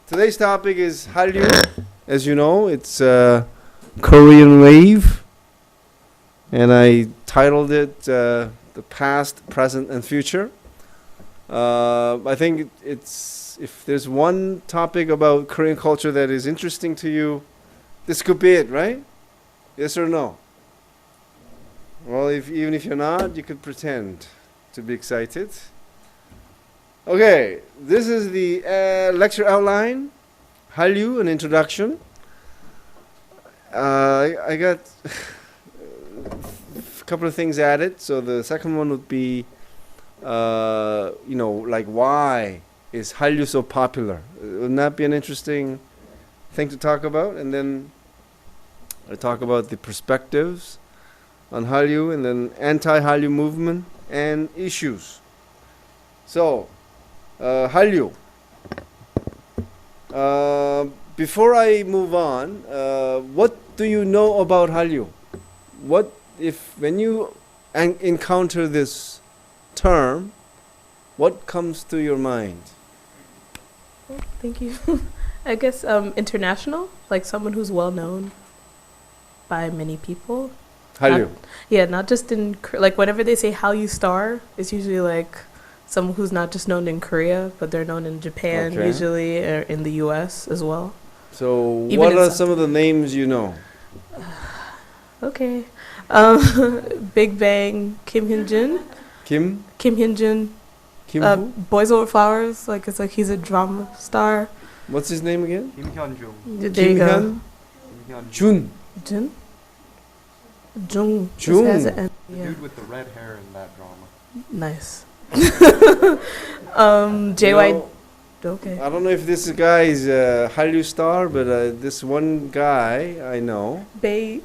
Today's topic is Hallyu. As you know, it's Korean wave, and I titled it the past, present, and future. I think it's if there's one topic about Korean culture that is interesting to you, this could be it, right? Yes or no? Well, even if you're not, you could pretend to be excited. Okay, this is the lecture outline. Hallyu, an introduction. I got a couple of things added. So the second one would be, like why is Hallyu so popular? Wouldn't that be an interesting thing to talk about? And then I talk about the perspectives on Hallyu, and then anti-Hallyu movement and issues. So, Hallyu. Before I move on, what do you know about Hallyu? When you encounter this term, what comes to your mind? Oh, thank you. I guess international, like someone who's well known by many people. Hallyu. Not just in like whenever they say Hallyu star, it's usually like someone who's not just known in Korea, but they're known in Japan, usually, or in the U.S. as well. So, even what are some of the names you know? Okay, Big Bang, Kim Hyun-jin. Kim Hyun-jin. Who? Boys Over Flowers. Like it's like he's a drama star. What's his name again? Kim Hyun-jung. There you go. Jun. Jun. Jung. Jung. The dude with the red hair in that drama. Nice. JY. Okay. I don't know if this guy is a Hallyu star, but this one guy I know, Bae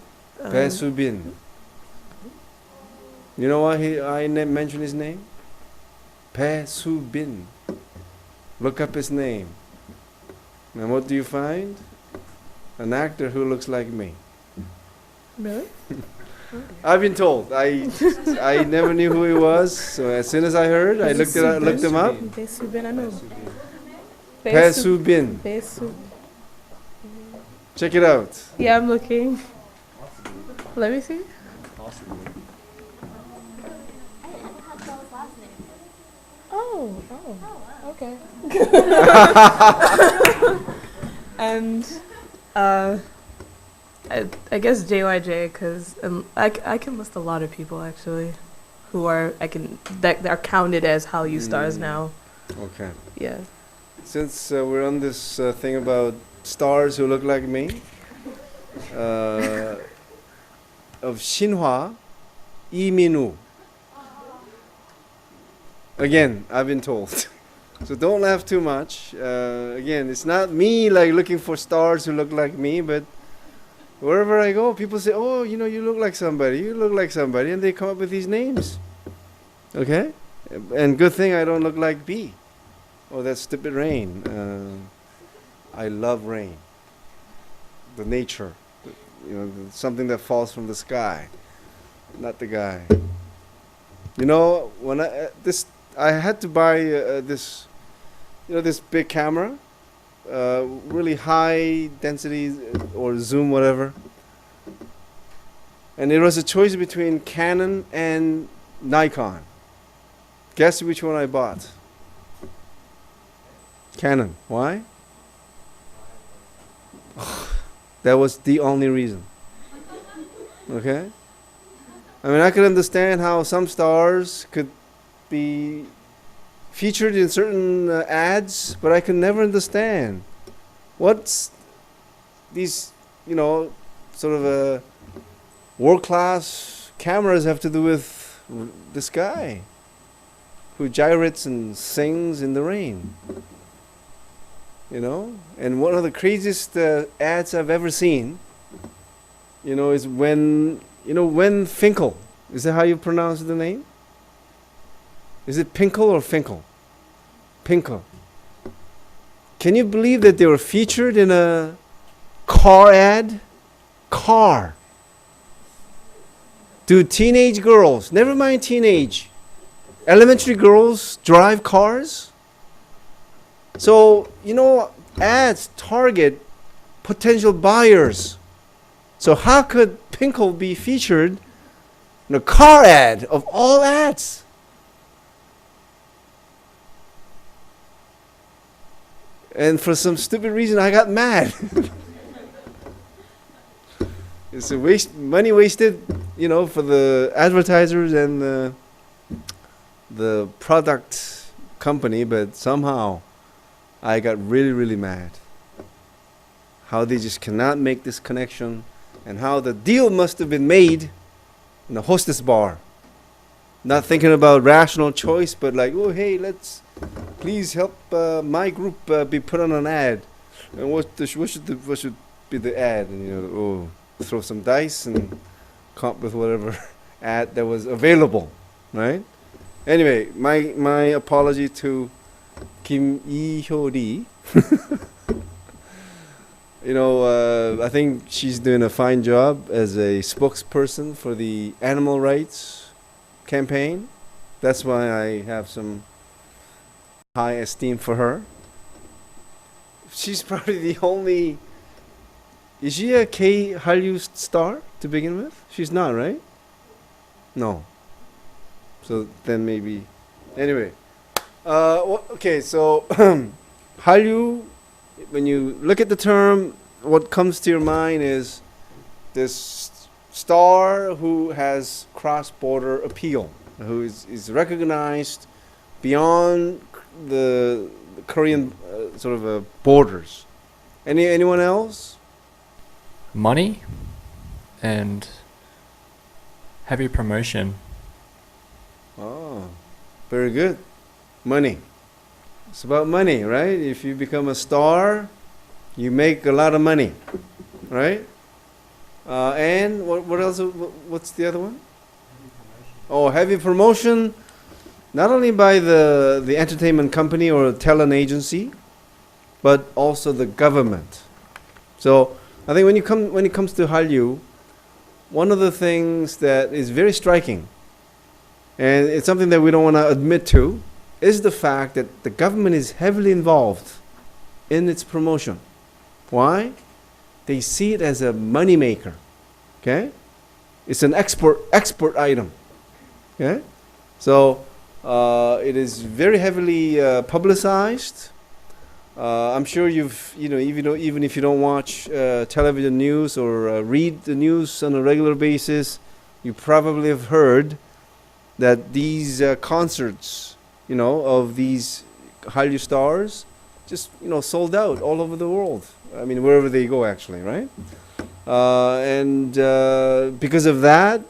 Soo-bin. You know why I mentioned his name? Bae Soo-bin. Look up his name. And what do you find? An actor who looks like me. Really? I've been told. I never knew who he was, so as soon as I heard, I looked him up. Bae Soo-bin, I know. Bae Soo-bin. Check it out. Yeah, I'm looking. Let me see. Possibly. Oh, okay. And I guess JYJ, because I can list a lot of people actually who are that are counted as Hallyu stars now. Okay. Yeah. Since we're on this thing about stars who look like me, of Shinhwa, Lee Min-woo. Again, I've been told. So don't laugh too much. Again, it's not me like looking for stars who look like me, but wherever I go, people say, oh, you look like somebody, and they come up with these names. Okay? And good thing I don't look like B. Oh, that stupid rain. I love rain. The nature. Something that falls from the sky. Not the guy. When I had to buy this big camera, really high density or zoom, whatever. And it was a choice between Canon and Nikon. Guess which one I bought? Canon. Why? That was the only reason. Okay? I mean, I could understand how some stars could be featured in certain ads, but I could never understand what's these, sort of world-class cameras have to do with this guy who gyrates and sings in the rain. And one of the craziest ads I've ever seen, is when Finkel. Is that how you pronounce the name? Is it Pinkle or Finkel? Pinkel. Can you believe that they were featured in a car ad? Car. Dude, teenage girls, never mind teenage, elementary girls drive cars? So, ads target potential buyers. So how could Pinkle be featured in a car ad of all ads? And for some stupid reason, I got mad. It's a money wasted, for the advertisers and the product company, but somehow I got really, really mad. How they just cannot make this connection, and how the deal must have been made in a hostess bar. Not thinking about rational choice, but like, oh, hey, please help my group be put on an ad. And what should be the ad? And throw some dice and come up with whatever ad that was available, right? Anyway, my apology to Kim Lee-hyo-ri. I think she's doing a fine job as a spokesperson for the animal rights campaign. That's why I have some high esteem for her. She's probably the only... Is she a Hallyu star to begin with? She's not, right? No. So then maybe... Anyway. Okay, so Hallyu, when you look at the term, what comes to your mind is this star who has cross-border appeal, who is recognized beyond the Korean sort of borders. Anyone else? Money and heavy promotion. Oh, very good. Money. It's about money, right? If you become a star, you make a lot of money, right? And what else? What's the other one? Oh, heavy promotion, not only by the entertainment company or talent agency, but also the government. So I think when it comes to Hallyu, one of the things that is very striking, and it's something that we don't want to admit to, is the fact that the government is heavily involved in its promotion. Why? They see it as a money maker. Okay? It's an export item. Okay? So it is very heavily publicized. I'm sure even if you don't watch television news or read the news on a regular basis, you probably have heard that these concerts, of these Hallyu stars, just sold out all over the world. I mean, wherever they go, actually, right? And because of that,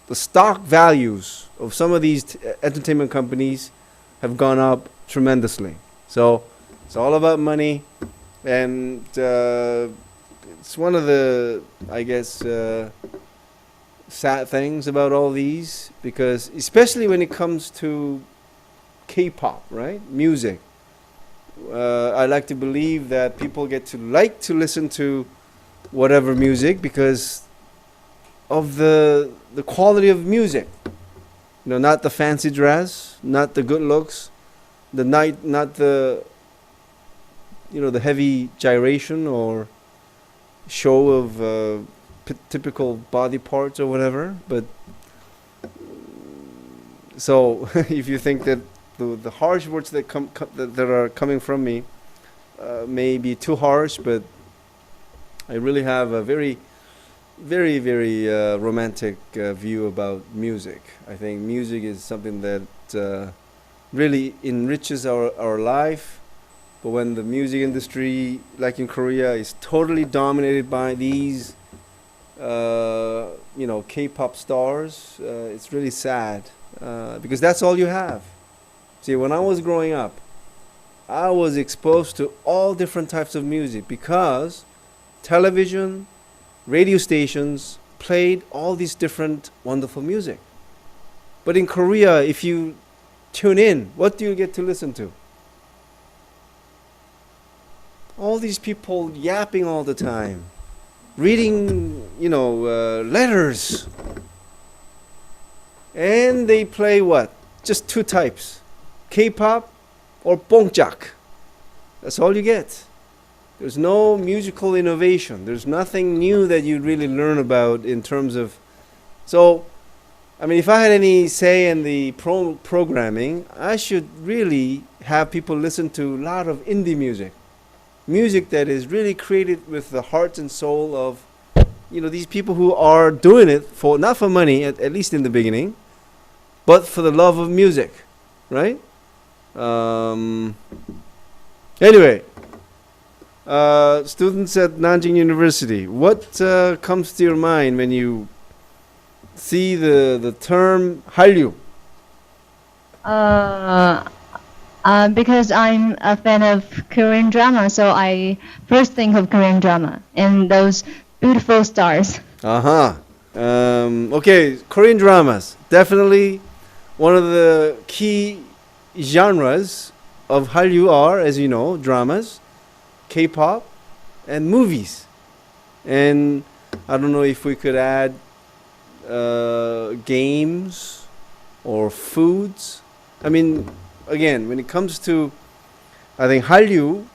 the stock values of some of these entertainment companies have gone up tremendously. So it's all about money, and it's one of the, I guess, sad things about all these, because especially when it comes to K-pop, right? Music. I like to believe that people get to like to listen to whatever music because of the quality of music. Not the fancy dress, not the good looks, not the the heavy gyration or show of typical body parts or whatever. But so if you think that the harsh words that that are coming from me may be too harsh, but I really have a very, very, very romantic view about music. I think music is something that really enriches our life. But when the music industry, like in Korea, is totally dominated by these K-pop stars, it's really sad because that's all you have. See, when I was growing up, I was exposed to all different types of music because television, radio stations played all these different wonderful music. But in Korea, if you tune in, what do you get to listen to? All these people yapping all the time, reading, letters. And they play what? Just two types. K-pop or Pongchak. That's all you get. There's no musical innovation. There's nothing new that you really learn about in terms of. So, I mean, if I had any say in the programming, I should really have people listen to a lot of indie music. Music that is really created with the heart and soul of, these people who are doing it for, not for money, at least in the beginning, but for the love of music, right? Anyway, students at Nanjing University, what comes to your mind when you see the term Hallyu? Because I'm a fan of Korean drama, so I first think of Korean drama and those beautiful stars. Okay, Korean dramas. Definitely one of the key genres of Hallyu are, as you know, dramas, K-pop, and movies. And I don't know if we could add games or foods. I mean, again, when it comes to, I think Hallyu,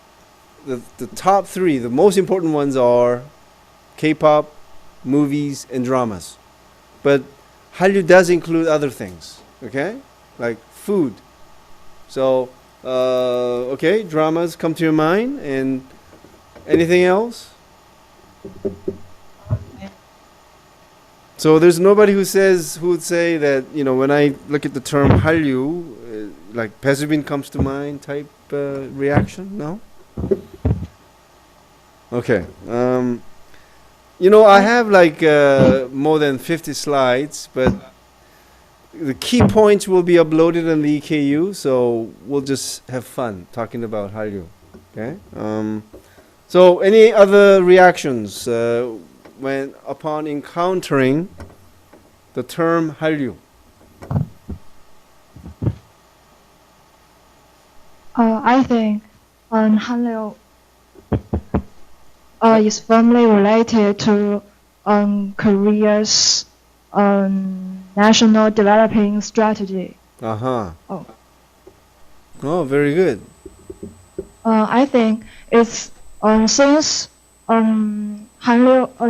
the top three, the most important ones are K-pop, movies, and dramas. But Hallyu does include other things, okay? Like food. So, okay, dramas come to your mind, and anything else? So there's nobody who would say that, when I look at the term Hallyu, like Pesubin comes to mind type reaction? No? Okay. I have like more than 50 slides, but the key points will be uploaded on the EKU, so we'll just have fun talking about Hallyu. Okay? So any other reactions upon encountering the term Hallyu? I think Hallyu is firmly related to Korea's national developing strategy. Oh, very good. I think it's since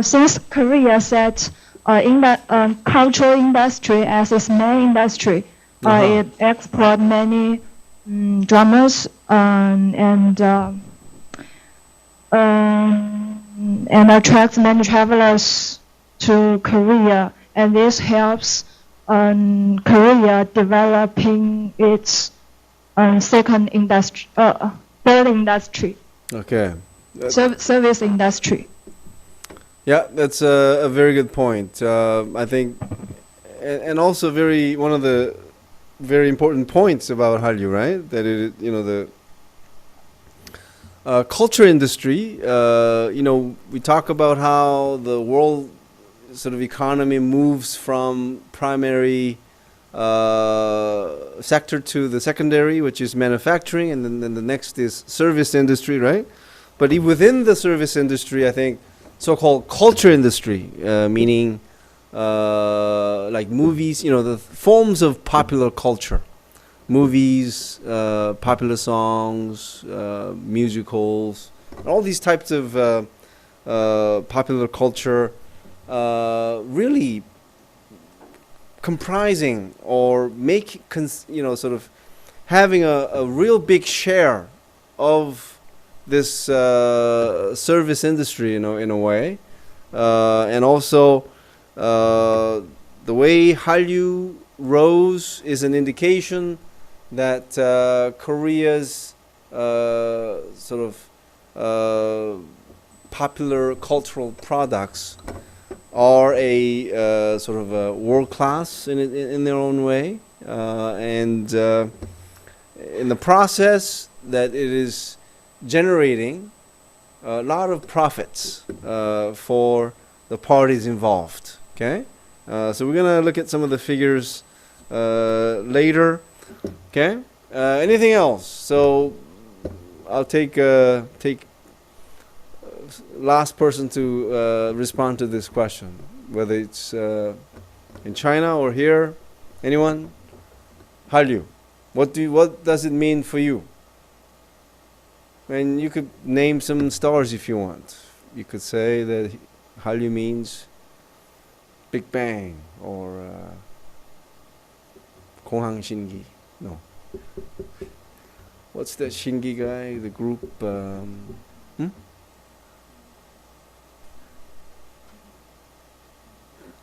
since Korea set cultural industry as its main industry, it export many dramas and attracts many travelers to Korea, and this helps Korea developing its third industry. Okay. Service industry. Yeah, that's a very good point. I think, and also one of the very important points about Hallyu, right? That the culture industry. We talk about how the world sort of economy moves from primary sector to the secondary, which is manufacturing, and then the next is service industry, right? But within the service industry, I think so-called culture industry, meaning like movies, the forms of popular culture, movies, popular songs, musicals, all these types of popular culture, really comprising or sort of having a real big share of this service industry, in a way, and also the way Hallyu rose is an indication that Korea's sort of popular cultural products are a sort of a world class in their own way, and in the process that it is generating a lot of profits for the parties involved. Okay, so we're gonna look at some of the figures later. Okay, anything else? So I'll take last person to respond to this question, whether it's in China or here. Anyone? Hallyu, what does it mean for you? And you could name some stars if you want. You could say that Hallyu means Big Bang or Konghang Shingi. No. What's that Shingi guy? The group.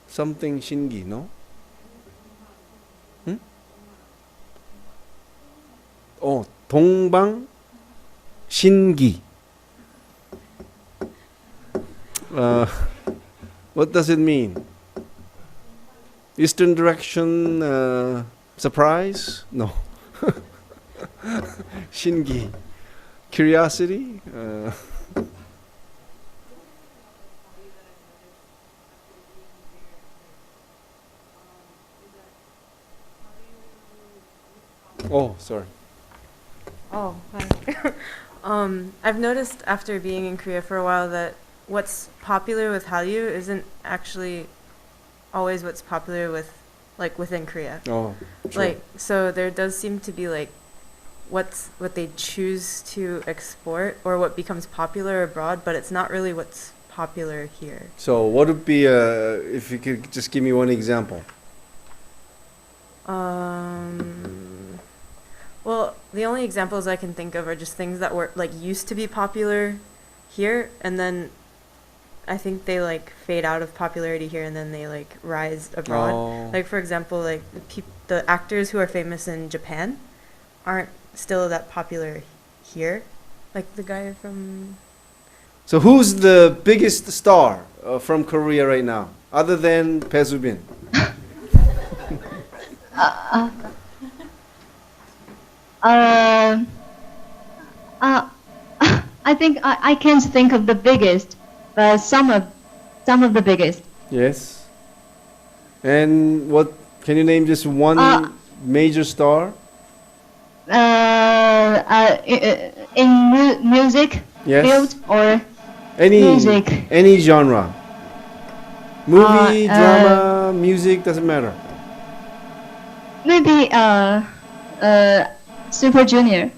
Something Shingi, no? Oh, 동방 신기. What does it mean? Eastern direction, surprise? No. Shingi. Curiosity? Oh, sorry. Oh, hi. I've noticed after being in Korea for a while that what's popular with Hallyu isn't actually always what's popular with, like, within Korea. Oh, true. Like, so there does seem to be, like, what they choose to export or what becomes popular abroad, but it's not really what's popular here. So what would be, if you could just give me one example? Well, the only examples I can think of are just things that were, like, used to be popular here, and then I think they, like, fade out of popularity here, and then they, like, rise abroad. Oh. Like, for example, like, the actors who are famous in Japan aren't still that popular here. Like, the guy from... So who's the biggest star from Korea right now, other than Bae Soo-bin? I think I can't think of the biggest, but some of the biggest. Yes. And what, can you name just one major star? In music Yes. field or Any music. Any genre. Movie, drama, music, doesn't matter. Maybe Super Junior.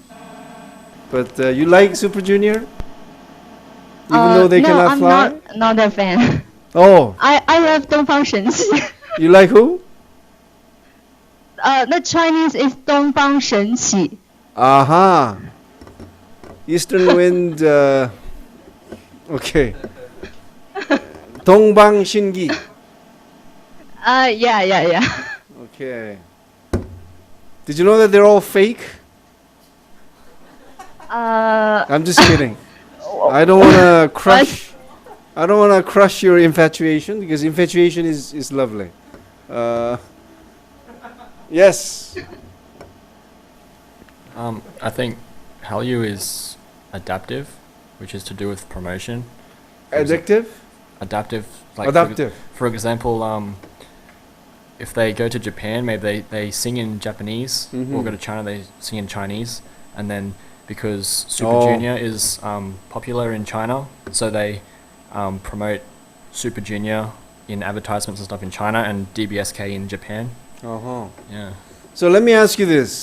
But you like Super Junior? Even though they no, cannot I'm fly? not a fan. Oh, I love Dong Functions. you like who? The Chinese is Dong Fang Shen Qi. Aha. Eastern Wind, okay. 동방 신기. Yeah. Okay. Did you know that they're all fake? I'm just kidding. I don't want to crush. I don't want to crush your infatuation, because infatuation is lovely. Yes. I think Hallyu is adaptive, which is to do with promotion. Addictive? Adaptive. Like Adaptive. For example, if they go to Japan, maybe they sing in Japanese, or go to China, they sing in Chinese, and then because Super Junior is popular in China, so they promote Super Junior in advertisements and stuff in China and DBSK in Japan. Uh-huh. Yeah. So let me ask you this.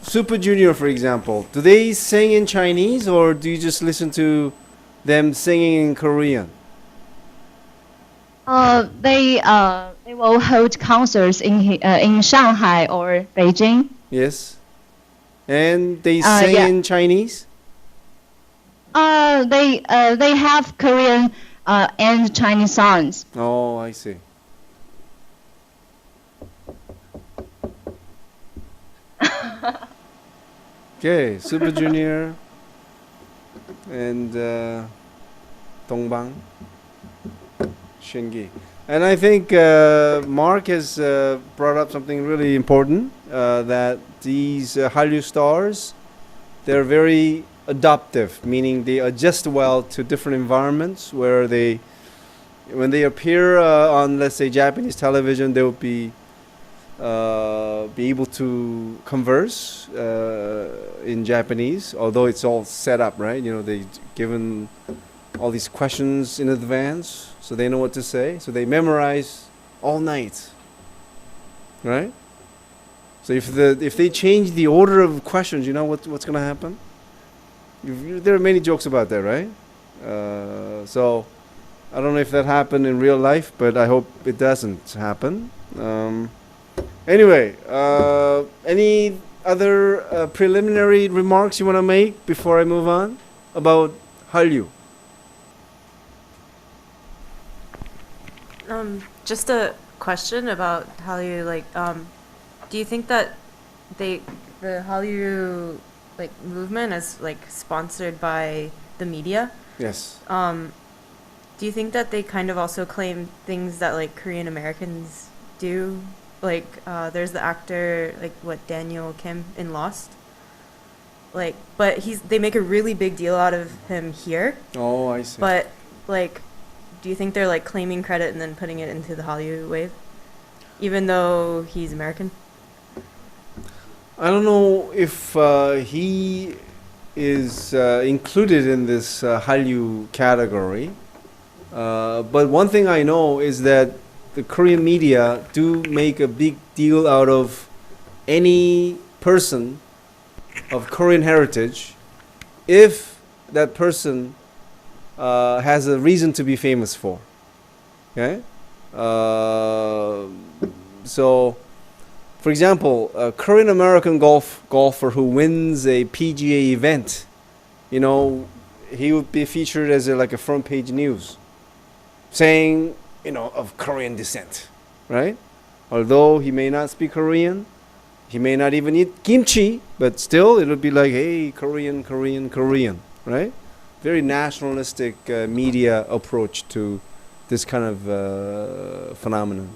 Super Junior, for example, do they sing in Chinese, or do you just listen to them singing in Korean? They will hold concerts in Shanghai or Beijing. Yes. And they sing in Chinese? They have Korean and Chinese songs. Oh, I see. Okay, Super Junior and Dongbang Shingi. And I think Mark has brought up something really important, that these Hallyu stars, they're very adaptive, meaning they adjust well to different environments where when they appear on, let's say, Japanese television, they will be able to converse in Japanese, although it's all set up, right? You know, they given all these questions in advance, so they know what to say. So they memorize all night, right? So if they change the order of questions, you know what's going to happen? There are many jokes about that, right? So I don't know if that happened in real life, but I hope it doesn't happen. Anyway, any other preliminary remarks you want to make before I move on about Hallyu? Just a question about Hallyu. Like, do you think that the Hallyu like movement is like sponsored by the media? Yes. Do you think that they kind of also claim things that like Korean Americans do? Like, there's the actor, like what, Daniel Kim in Lost. Like, but they make a really big deal out of him here. Oh, I see. But like, do you think they're like claiming credit and then putting it into the Hallyu wave, even though he's American? I don't know if he is included in this Hallyu category. But one thing I know is that the Korean media do make a big deal out of any person of Korean heritage if that person has a reason to be famous for. Okay? So, for example, a Korean American golfer who wins a PGA event, you know, he would be featured as like a front page news, saying, you know, of Korean descent, right? Although he may not speak Korean, he may not even eat kimchi, but still it would be like, hey, Korean, Korean, Korean, right? Very nationalistic media approach to this kind of phenomenon.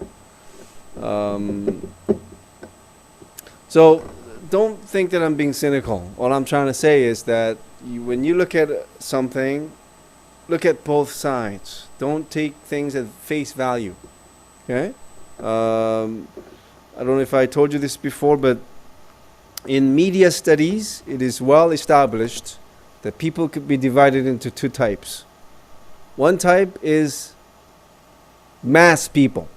So don't think that I'm being cynical. What I'm trying to say is that when you look at something, look at both sides. Don't take things at face value. Okay? I don't know if I told you this before, but in media studies, it is well established that people could be divided into two types. One type is mass people.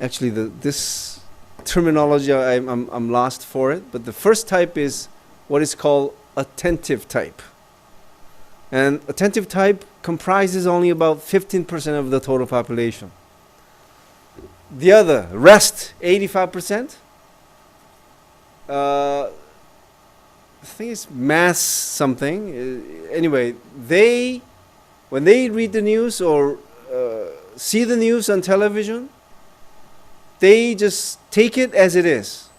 Actually, this terminology, I'm lost for it, but the first type is what is called attentive type. And attentive type comprises only about 15% of the total population. The rest, 85%, the thing is mass something. Anyway, when they read the news or see the news on television, they just take it as it is.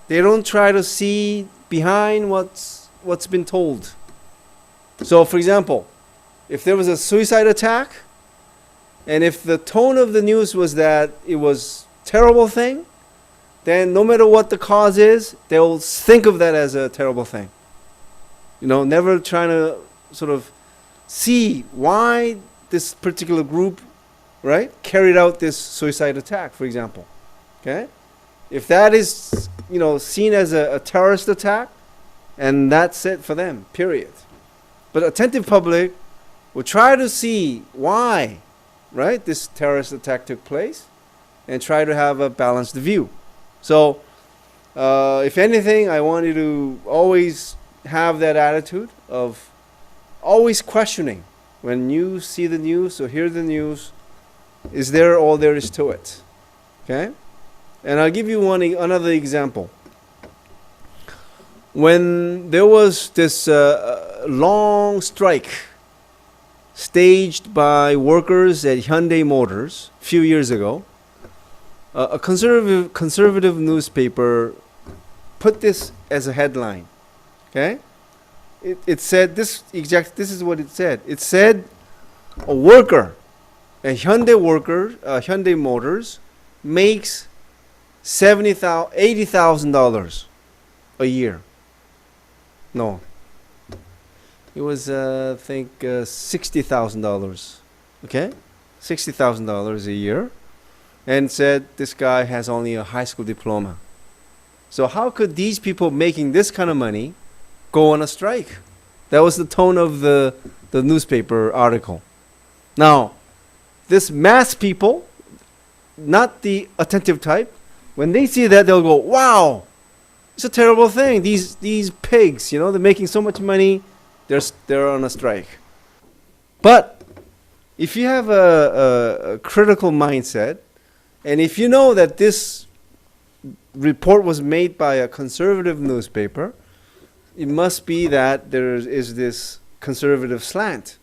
They don't try to see behind what's been told. So, for example, if there was a suicide attack, and if the tone of the news was that it was a terrible thing, then no matter what the cause is, they'll think of that as a terrible thing. You know, never trying to sort of see why this particular group, right, carried out this suicide attack, for example. Okay? If that is, you know, seen as a terrorist attack, and that's it for them, period. But attentive public will try to see why, right, this terrorist attack took place and try to have a balanced view. So, if anything, I want you to always have that attitude of always questioning. When you see the news or hear the news, is there all there is to it? Okay? And I'll give you another example. When there was this long strike staged by workers at Hyundai Motors a few years ago, a conservative newspaper put this as a headline. Okay? It said this is what it said. It said a Hyundai Motors makes $80,000 a year. No. It was I think $60,000. Okay? $60,000 a year. And said this guy has only a high school diploma. So how could these people making this kind of money go on a strike? That was the tone of the newspaper article. Now, this mass people, not the attentive type, when they see that, they'll go, wow, It's a terrible thing. These pigs, you know, they're making so much money, they're on a strike. But if you have a critical mindset, and if you know that this report was made by a conservative newspaper, it must be that there is this conservative slant.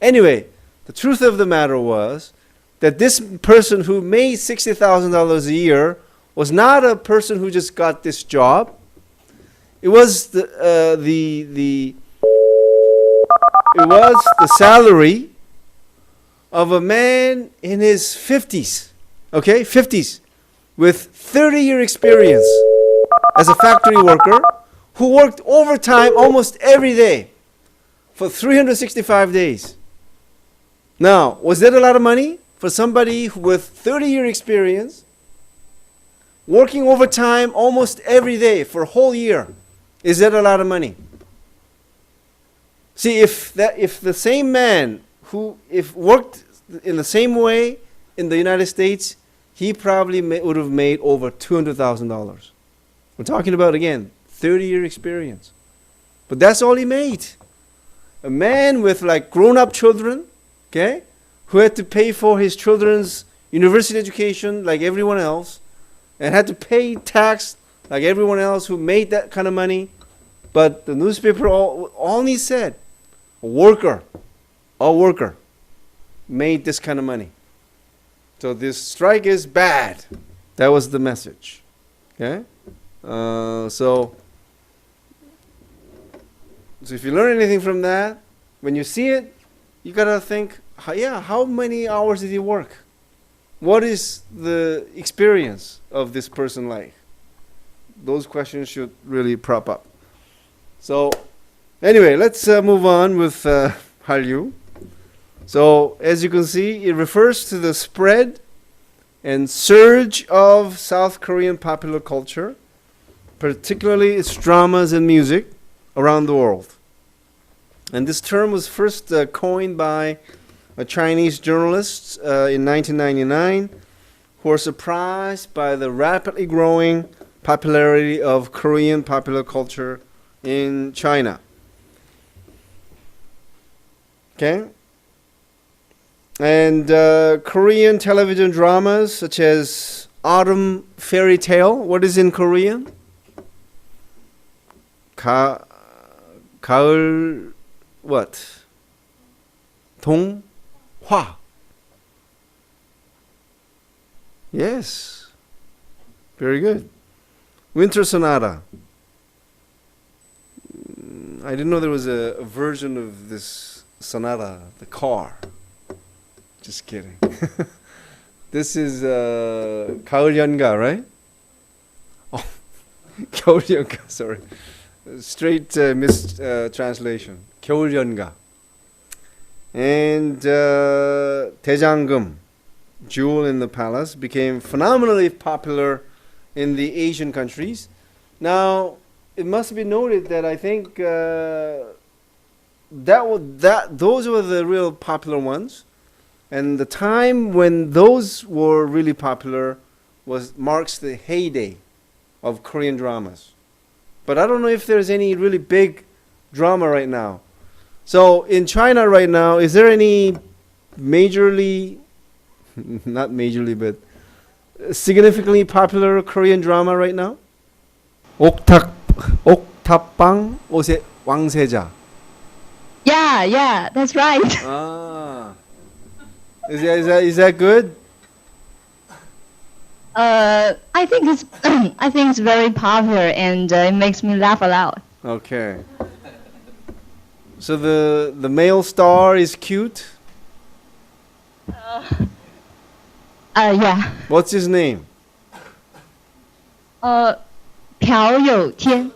Anyway, the truth of the matter was that this person who made $60,000 a year was not a person who just got this job. It was the salary of a man in his 50s, okay, 50s, with 30-year experience as a factory worker who worked overtime almost every day for 365 days. Now, was that a lot of money for somebody with 30-year experience working overtime almost every day for a whole year? Is that a lot of money? See, if the same man who worked in the same way in the United States, he probably would have made over $200,000. We're talking about, again, 30-year experience. But that's all he made. A man with like grown-up children, okay, who had to pay for his children's university education like everyone else, and had to pay tax like everyone else who made that kind of money. But the newspaper only said a worker made this kind of money. So this strike is bad. That was the message. Okay? So if you learn anything from that, when you see it, you gotta think, how many hours did he work? What is the experience of this person like? Those questions should really prop up. So anyway, let's move on with Hallyu. So as you can see, it refers to the spread and surge of South Korean popular culture, particularly its dramas and music around the world. And this term was first coined by a Chinese journalist in 1999 who were surprised by the rapidly growing popularity of Korean popular culture in China. Okay? And Korean television dramas such as Autumn Fairy Tale, what is in Korean? 가을 what? 동화. Yes. Very good. Winter Sonata. I didn't know there was a version of this sonata, the car. Just kidding. This is 가을 연가, right? Oh, 겨울 연가, sorry. Straight mistranslation. 겨울 연가. And 대장금, Jewel in the Palace, became phenomenally popular in the Asian countries. Now, it must be noted that I think those were the real popular ones. And the time when those were really popular marks the heyday of Korean dramas. But I don't know if there's any really big drama right now. So in China right now, is there any majorly, not majorly, but significantly popular Korean drama right now? 옥탑방 왕세자. Yeah, that's right. Ah. Is that good? I think it's very popular and it makes me laugh a lot. Okay. So the male star is cute? Yeah. What's his name? 朴有天.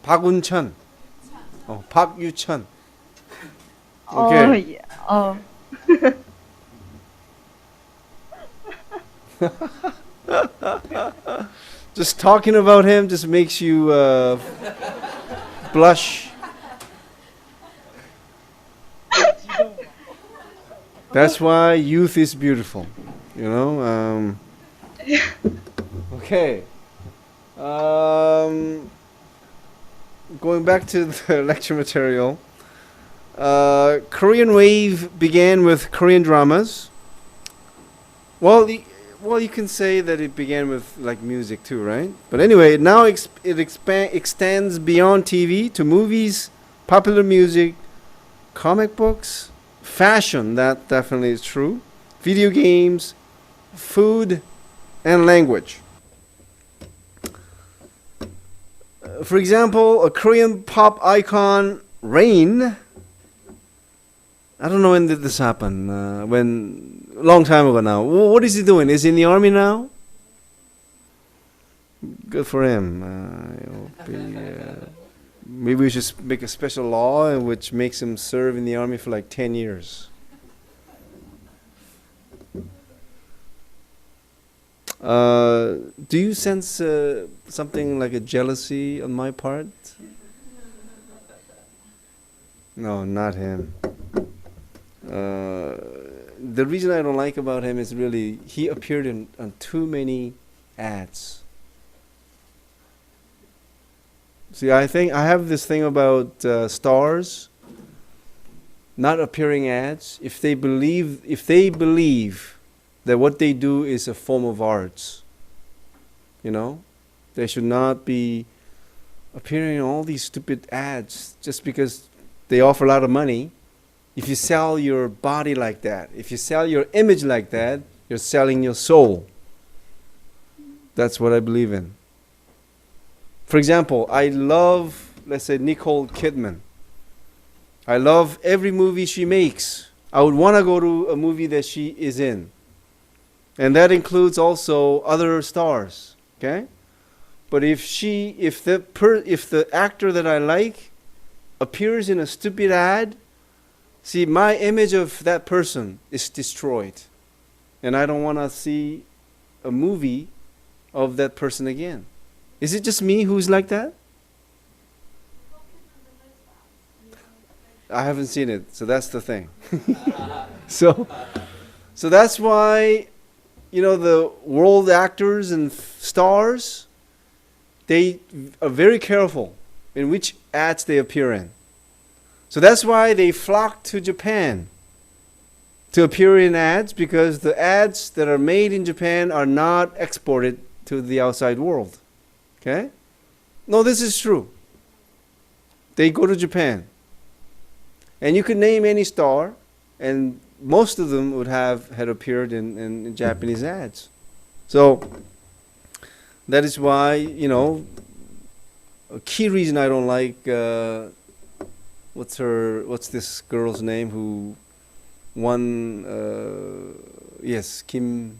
박운천. Oh, 박유천. Oh, Okay. yeah. Oh. Just talking about him just makes you blush. That's why youth is beautiful, you know. Okay. Going back to the lecture material. Korean wave began with Korean dramas. Well, you can say that it began with like music too, right? But anyway, now it extends beyond TV to movies, popular music, comic books, fashion. That definitely is true. Video games, food, and language. For example, a Korean pop icon, Rain. I don't know when did this happen. Long time ago now. What is he doing? Is he in the army now? Good for him. I hope maybe we should make a special law which makes him serve in the army for like 10 years. Do you sense something like a jealousy on my part? No, not him. The reason I don't like about him is really he appeared on too many ads. See, I think I have this thing about stars not appearing ads. If they believe that what they do is a form of arts, they should not be appearing in all these stupid ads just because they offer a lot of money. If you sell your body like that, if you sell your image like that, you're selling your soul. That's what I believe in. For example, I love, let's say, Nicole Kidman. I love every movie she makes. I would want to go to a movie that she is in. And that includes also other stars, okay? But if the actor that I like appears in a stupid ad, see, my image of that person is destroyed. And I don't want to see a movie of that person again. Is it just me who's like that? I haven't seen it, so that's the thing. So that's why, the world actors and stars, they are very careful in which ads they appear in. So that's why they flock to Japan to appear in ads, because the ads that are made in Japan are not exported to the outside world. Okay? No, this is true. They go to Japan. And you could name any star, and most of them had appeared in Japanese ads. So that is why, a key reason I don't like what's this girl's name who won yes, Kim,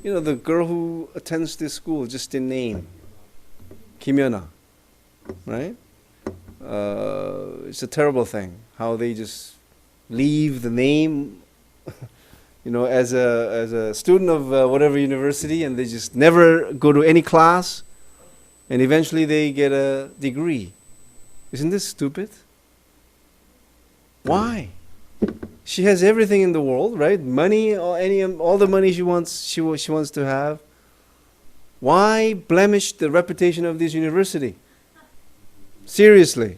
the girl who attends this school, just in name, Kim Yeona, right? It's a terrible thing how they just leave the name as a student of whatever university, and they just never go to any class, and eventually they get a degree. Isn't this stupid? Why? She has everything in the world, right? Money, all the money she wants to have. Why blemish the reputation of this university? Seriously.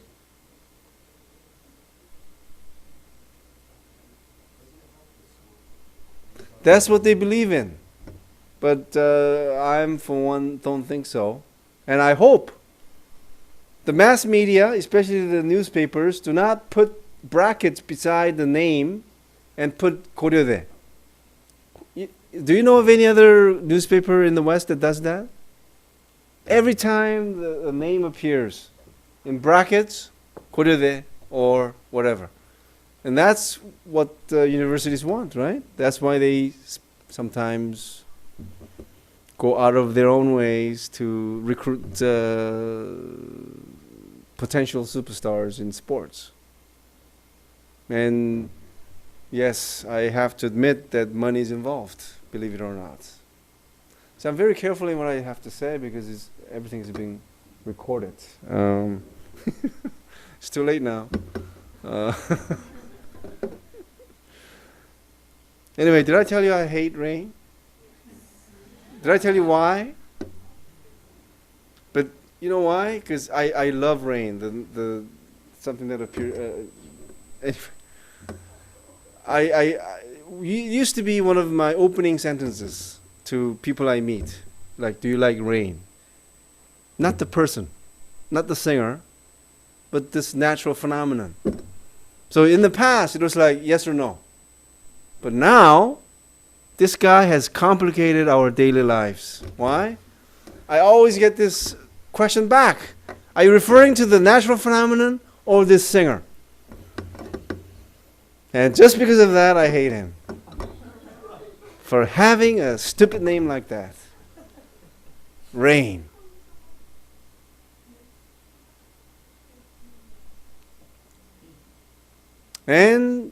That's what they believe in. But I'm, for one, don't think so. And I hope the mass media, especially the newspapers, do not put brackets beside the name and put Goryeo. Do you know of any other newspaper in the West that does that? Every time the name appears in brackets, Goryeo or whatever. And that's what universities want, right? That's why they sometimes go out of their own ways to recruit potential superstars in sports. And yes, I have to admit that money is involved, believe it or not. So I'm very careful in what I have to say, because everything is being recorded. It's too late now. Anyway, did I tell you I hate rain? Did I tell you why? But you know why? Because I love rain. The something that appeared. Anyway, I used to be one of my opening sentences to people I meet. Like, do you like rain? Not the person, not the singer, but this natural phenomenon. So in the past, it was like yes or no. But now, this guy has complicated our daily lives. Why? I always get this question back. Are you referring to the natural phenomenon or this singer? And just because of that, I hate him. For having a stupid name like that. Rain. And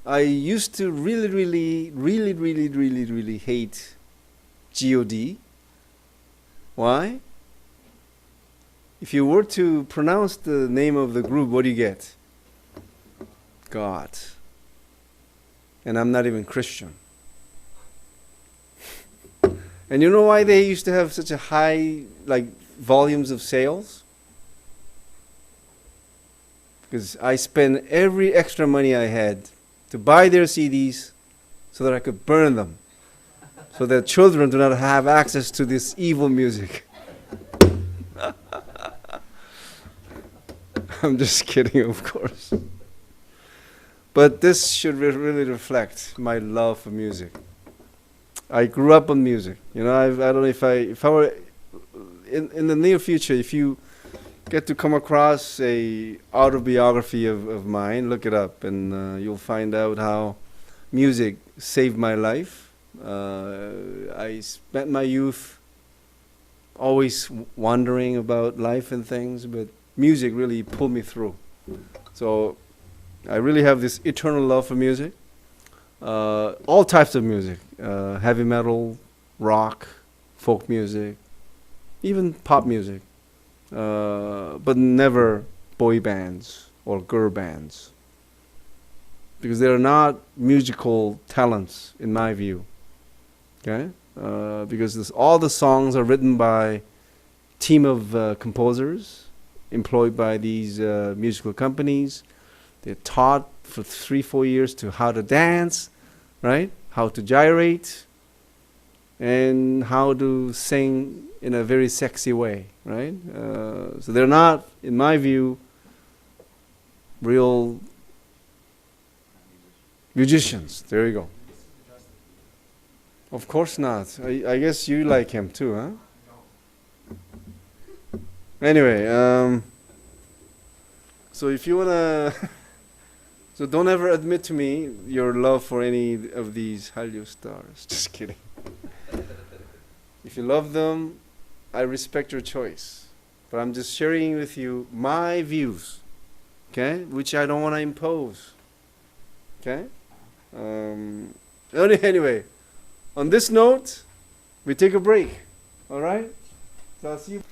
I used to really hate God. Why? If you were to pronounce the name of the group, what do you get? God. And I'm not even Christian. And you know why they used to have such a high, volumes of sales? Because I spent every extra money I had to buy their CDs so that I could burn them, so that children do not have access to this evil music. I'm just kidding, of course. But this should really reflect my love for music. I grew up on music. You know, I don't know if I were in the near future, if you get to come across a autobiography of mine, look it up, and you'll find out how music saved my life. I spent my youth always wondering about life and things, but music really pulled me through. So I really have this eternal love for music. All types of music, heavy metal, rock, folk music, even pop music, but never boy bands or girl bands, because they are not musical talents in my view. Okay, because all the songs are written by team of composers employed by these musical companies. They're taught for 3-4 years to how to dance, right? How to gyrate, and how to sing in a very sexy way, right? So they're not, in my view, real musicians. There you go. Of course not. I guess you like him too, huh? Anyway, so if you wanna, so don't ever admit to me your love for any of these Hallyu stars. Just kidding. If you love them, I respect your choice, but I'm just sharing with you my views, okay, which I don't want to impose, okay. Anyway, on this note, we take a break. All right. So I'll see you.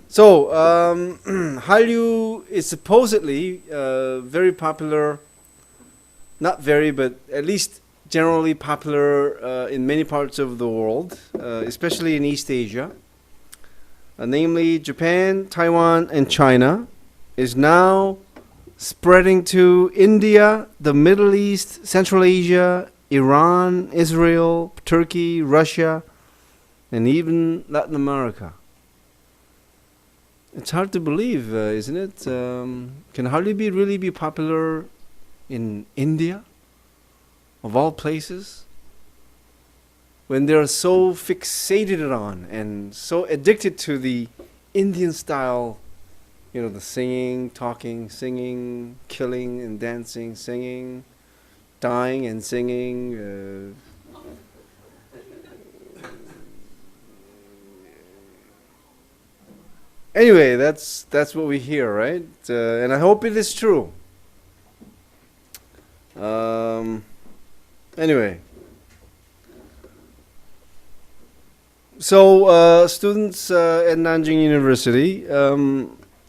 So, Hallyu is supposedly very popular, not very, but at least generally popular in many parts of the world, especially in East Asia, namely Japan, Taiwan, and China, is now spreading to India, the Middle East, Central Asia, Iran, Israel, Turkey, Russia, and even Latin America. It's hard to believe, isn't it? Can Hallyu really be popular in India, of all places, when they're so fixated on and so addicted to the Indian style, you know, the singing, talking, singing, killing and dancing, singing, dying and singing. Anyway, that's what we hear, right? And I hope it is true. Anyway, so students at Nanjing University,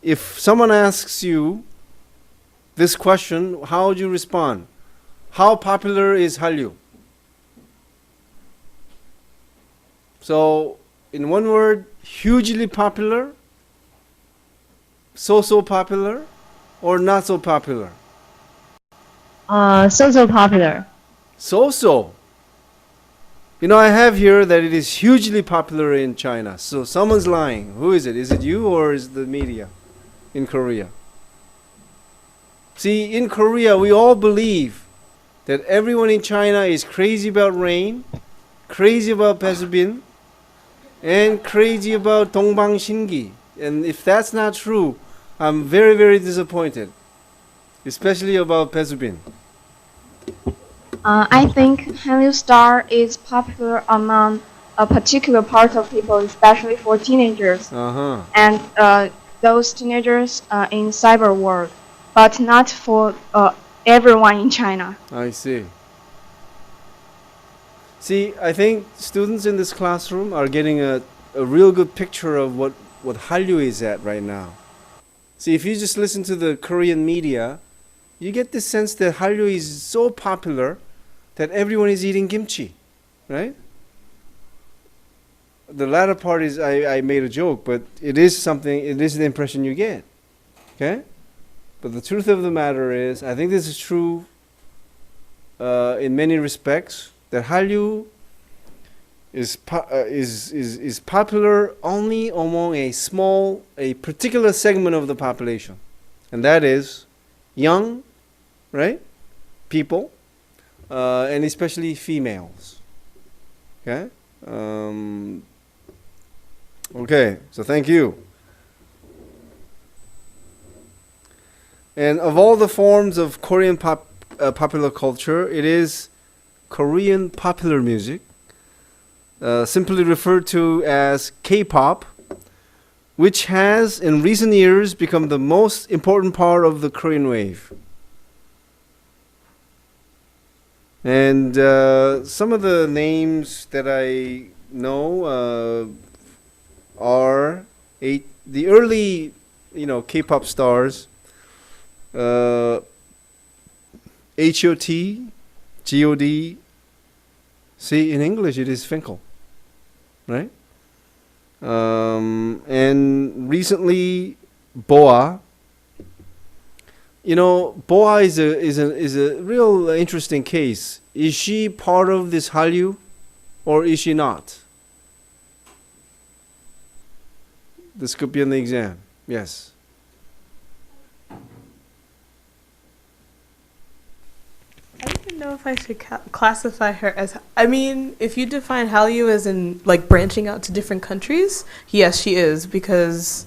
if someone asks you this question, how would you respond? How popular is Hallyu? So, in one word, hugely popular, so popular, or not so popular? So popular. So. You know, I have here that it is hugely popular in China. So someone's lying. Who is it? Is it you or is it the media in Korea? See, in Korea, we all believe that everyone in China is crazy about rain, crazy about Pesubin, and crazy about Dongbang Shingi. And if that's not true, I'm very, very disappointed, especially about Pesubin. I think Hallyu Star is popular among a particular part of people, especially for teenagers and those teenagers in cyber world, but not for everyone in China. I see. See, I think students in this classroom are getting a real good picture of what Hallyu is at right now. See, if you just listen to the Korean media, you get this sense that Hallyu is so popular that everyone is eating kimchi, right? The latter part is, I made a joke, but it is the impression you get, okay? But the truth of the matter is, I think this is true in many respects, that Hallyu is popular only among a particular segment of the population, and that is young, right? People, and especially females. Okay? Okay, so thank you. And of all the forms of Korean popular culture, it is Korean popular music, simply referred to as K-pop, which has in recent years become the most important part of the Korean wave. And some of the names that I know are the early, K-pop stars. H.O.T., G.O.D. See, in English it is Finkel, right? And recently, Boa. Boa is a real interesting case. Is she part of this Hallyu, or is she not? This could be on the exam. Yes. I don't even know if I should classify her as. I mean, if you define Hallyu as in branching out to different countries, yes, she is, because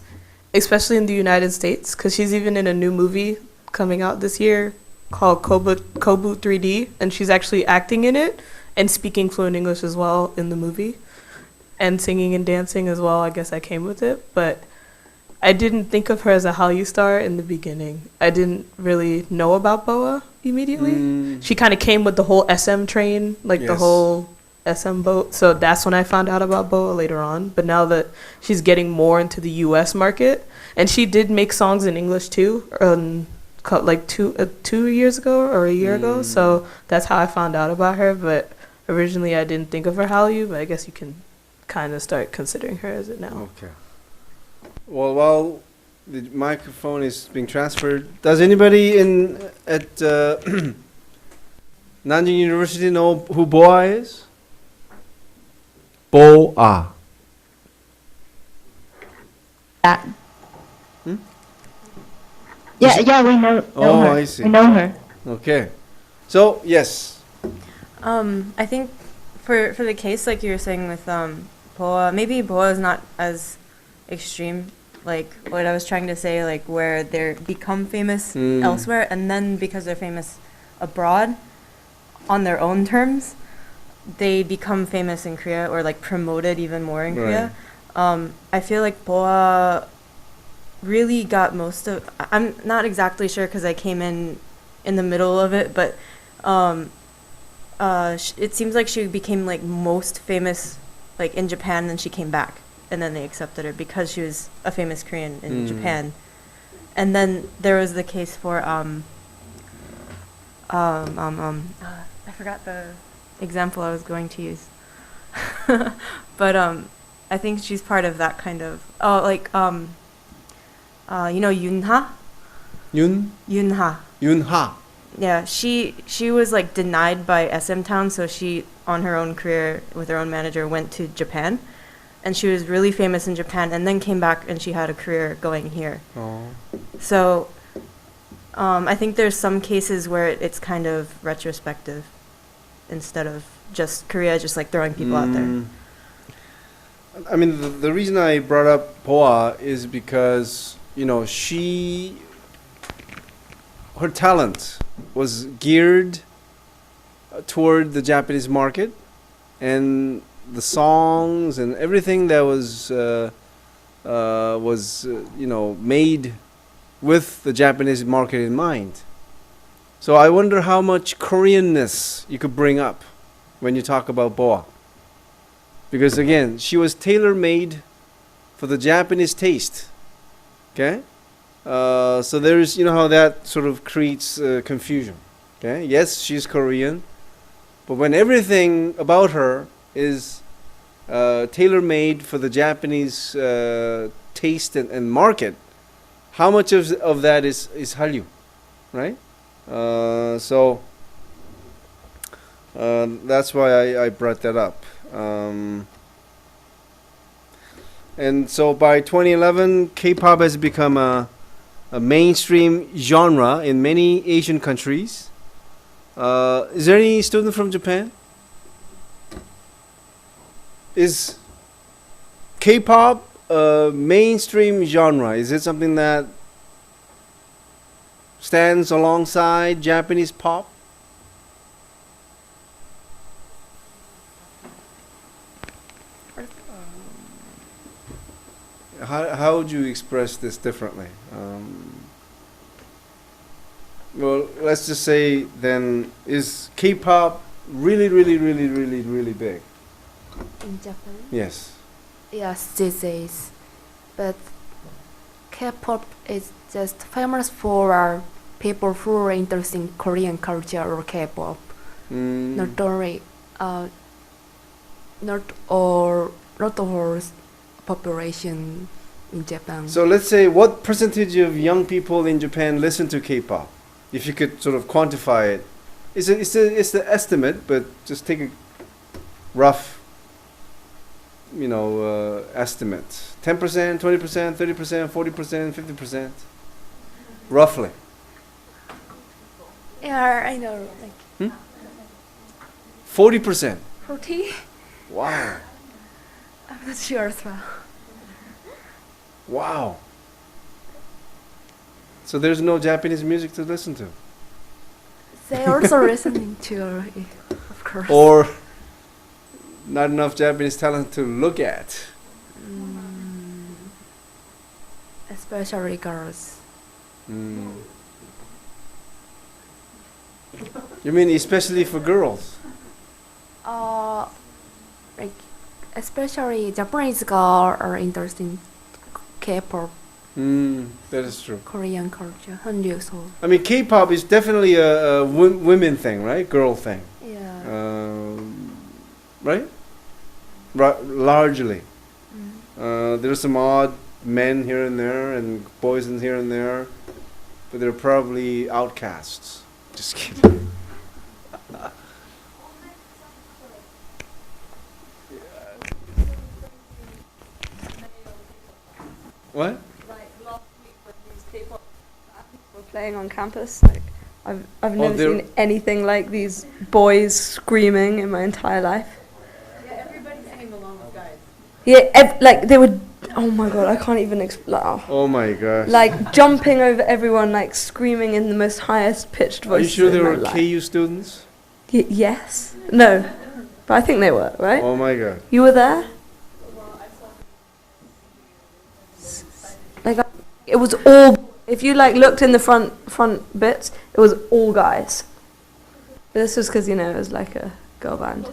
especially in the United States, because she's even in a new movie coming out this year called Kobu 3D, and she's actually acting in it and speaking fluent English as well in the movie, and singing and dancing as well. I guess I came with it, but I didn't think of her as a Hallyu star in the beginning. I didn't really know about Boa immediately. She kind of came with the whole SM train, the whole SM boat. So that's when I found out about Boa later on. But now that she's getting more into the US market, and she did make songs in English too, 2 years ago or a year ago. So that's how I found out about her. But originally I didn't think of her Hallyu, but I guess you can kind of start considering her as it now. Okay. Well, while the microphone is being transferred, does anybody at Nanjing University know who Boa is? Boa. Yeah, we know her. I see. We know her. Okay. So, yes. I think for the case like you were saying with Boa, maybe Boa is not as extreme, like what I was trying to say, like where they become famous elsewhere, and then because they're famous abroad on their own terms, they become famous in Korea, or promoted even more in Korea. I feel like Boa really got most of, I'm not exactly sure because I came in the middle of it, but it seems like she became most famous in Japan, then she came back, and then they accepted her because she was a famous Korean in Japan. And then there was the case for I forgot the example I was going to use. But I think she's part of that kind of you know Yunha? Yunha. Yunha. Yeah, she was like denied by SM Town, so she on her own career with her own manager went to Japan, and she was really famous in Japan, and then came back and she had a career going here. Oh. So I think there's some cases where it's kind of retrospective instead of just Korea just like throwing people out there. I mean, the reason I brought up Poa is because, you know, her talent was geared toward the Japanese market, and the songs and everything that was you know, made with the Japanese market in mind. So I wonder how much Koreanness you could bring up when you talk about Boa. Because again, she was tailor-made for the Japanese taste. Okay? So there's, you know, how that sort of creates confusion. Okay? Yes, she's Korean, but when everything about her is tailor-made for the Japanese taste and market, how much of that is Hallyu, right? So that's why I brought that up. And so by 2011, K-pop has become a mainstream genre in many Asian countries. Is there any student from Japan? Is K-pop a mainstream genre? Is it something that stands alongside Japanese pop? How would you express this differently? Well, let's just say then, is K-pop really big? In Japan? Yes. Yes, these days. But K-pop is just famous for people who are interested in Korean culture or K-pop. Not only, not all population in Japan. So let's say, what percentage of young people in Japan listen to K-pop? If you could sort of quantify it. It's the estimate, but just take a rough, you know, estimate. 10%, 20%, 30%, 40%, 50%? Roughly. Yeah, I know. Like 40%? 40? Wow. I'm not sure as well. Wow. So there's no Japanese music to listen to? They also listening to, of course. Or not enough Japanese talent to look at? Especially girls. You mean especially for girls? Like especially Japanese girls are interested in K-pop. That is true. Korean culture, Hallyu so. I mean, K-pop is definitely a women thing, right? Girl thing. Yeah. Right? Largely. There's some odd men here and there and boys in here and there, but they're probably outcasts. Just kidding. What? Playing on campus, like I've never seen anything like these boys screaming in my entire life. Yeah, everybody's singing along with guys. Yeah, like they would. Oh my god, I can't even explain. Oh my gosh. Like jumping over everyone, like screaming in the most highest pitched voice. Are you sure they were KU students? Yes. No, but I think they were, right? Oh my god. You were there. Like it was all. If you like looked in the front bits, it was all guys. But this was because, you know, it was like a girl band.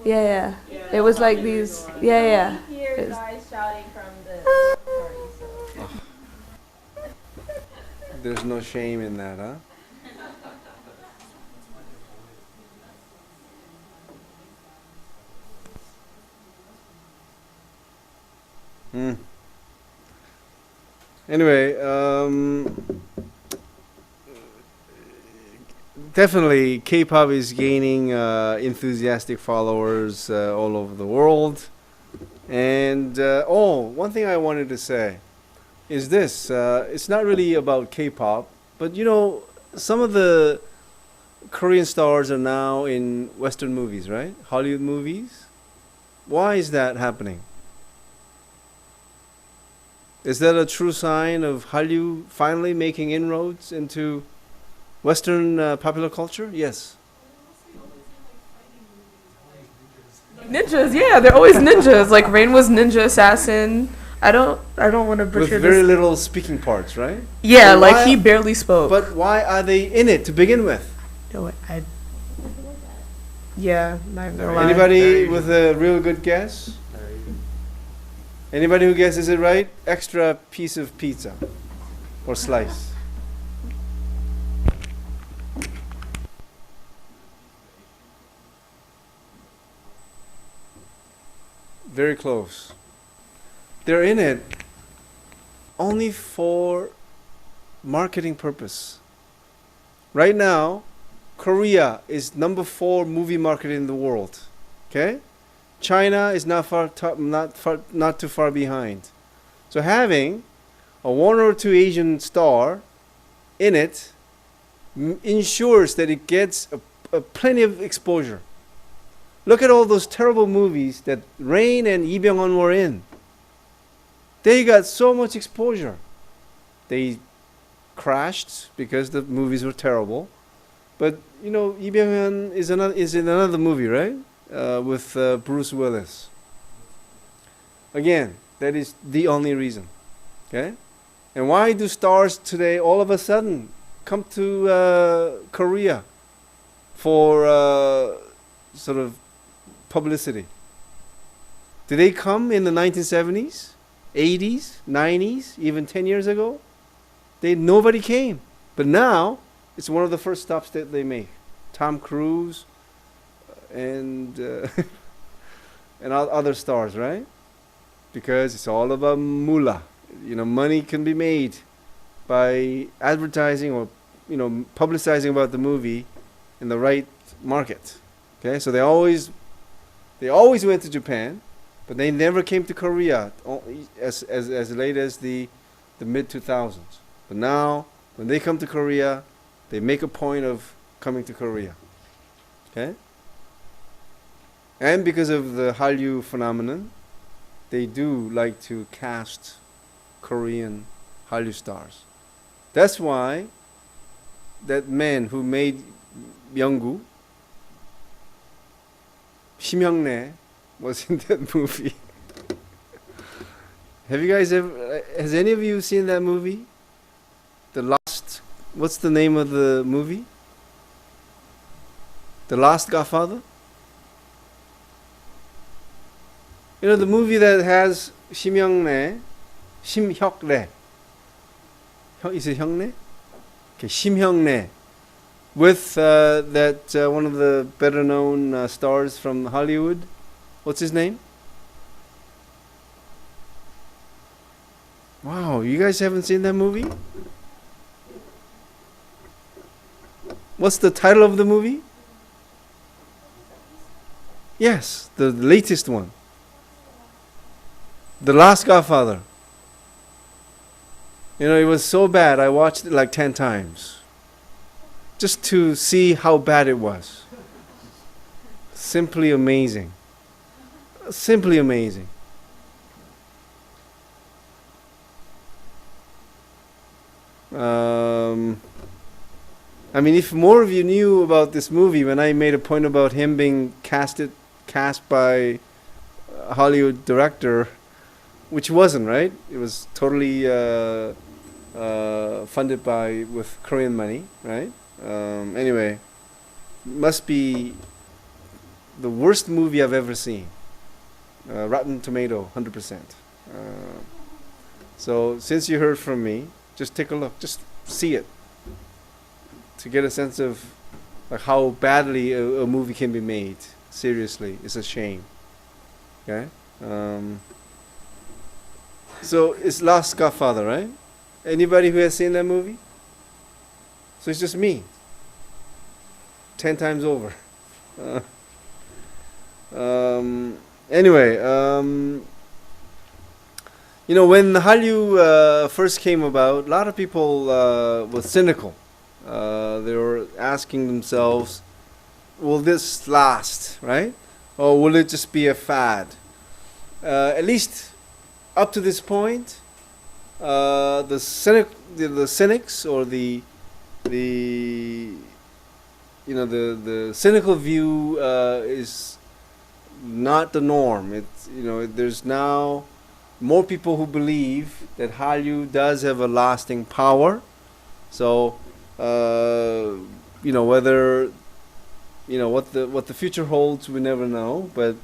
Yeah. It was like these. Yeah. Hear guys shouting from the party. So. There's no shame in that, huh? Anyway, definitely K-pop is gaining enthusiastic followers all over the world. And one thing I wanted to say is this: it's not really about K-pop, but you know, some of the Korean stars are now in Western movies, right? Hollywood movies. Why is that happening? Is that a true sign of Hallyu finally making inroads into Western popular culture? Yes. Ninjas, yeah, they're always ninjas. Like Rain was ninja assassin. I don't want to butcher With this. very little speaking parts, right? Yeah, So like why- he barely spoke. But why are they in it to begin with? No, yeah, not gonna lie. Anybody with a real good guess? Anybody who guesses it right? Extra piece of pizza or slice. Very close. They're in it only for marketing purpose. Right now, Korea is number 4 movie market in the world. Okay? China is not too far behind. So having a 1 or 2 Asian star in it ensures that it gets a plenty of exposure. Look at all those terrible movies that Rain and Lee Byung-hun were in. They got so much exposure. They crashed because the movies were terrible. But you know, Lee Byung-hun is in another movie, right? With Bruce Willis. Again, that is the only reason. Okay? And why do stars today all of a sudden come to Korea for sort of publicity? Did they come in the 1970s, 80s, 90s, even 10 years ago? Nobody came. But now, it's one of the first stops that they make. Tom Cruise and and other stars, right? Because it's all about moolah. You know, money can be made by advertising or, you know, publicizing about the movie in the right market. Okay, so they always went to Japan, but they never came to Korea as late as the mid 2000s. But now, when they come to Korea, they make a point of coming to Korea. Okay? And because of the Hallyu phenomenon, they do like to cast Korean Hallyu stars. That's why that man who made Myunggu, Shim Hyung-nae, was in that movie. Have you guys ever? Has any of you seen that movie? What's the name of the movie? The Last Godfather? You know, the movie that has Shim Hyuk-nae, is it Hyuk-nae? Okay, Shim Hyuk-nae, with that one of the better known stars from Hollywood. What's his name? Wow, you guys haven't seen that movie? What's the title of the movie? Yes, the latest one. The Last Godfather. You know, it was so bad, I watched it like 10 times. Just to see how bad it was. Simply amazing. Simply amazing. I mean, if more of you knew about this movie, when I made a point about him being cast by a Hollywood director, which wasn't, right? It was totally funded with Korean money, right? Anyway, must be the worst movie I've ever seen. Rotten Tomato, 100%. So since you heard from me, just take a look, just see it, to get a sense of like how badly a movie can be made. Seriously, it's a shame. Okay. So it's Last Godfather, right? Anybody who has seen that movie? So it's just me. 10 times over. Anyway, when Hallyu first came about, a lot of people were cynical. They were asking themselves, will this last, right? Or will it just be a fad? At least up to this point, the cynics or the cynical view is not the norm. It's there's now more people who believe that Hallyu does have a lasting power. So whether what the future holds, we never know. But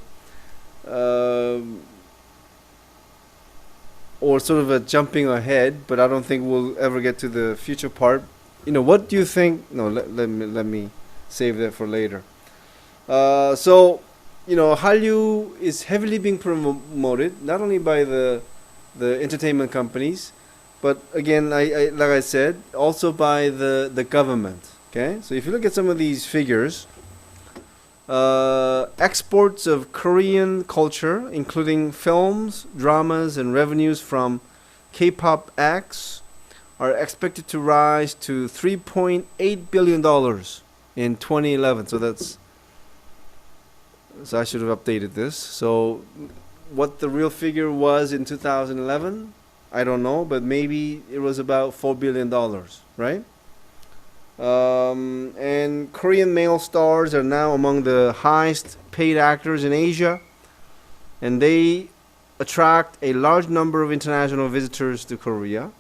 or sort of a jumping ahead. But I don't think we'll ever get to the future part. What do you think? No, let me save that for later. Hallyu is heavily being promoted, not only by the entertainment companies, but again, I like I said, also by the government. Okay, so if you look at some of these figures, exports of Korean culture, including films, dramas, and revenues from K-pop acts, are expected to rise to $3.8 billion in 2011. So I should have updated this. So what the real figure was in 2011, I don't know, but maybe it was about $4 billion, right? And Korean male stars are now among the highest paid actors in Asia, and they attract a large number of international visitors to Korea.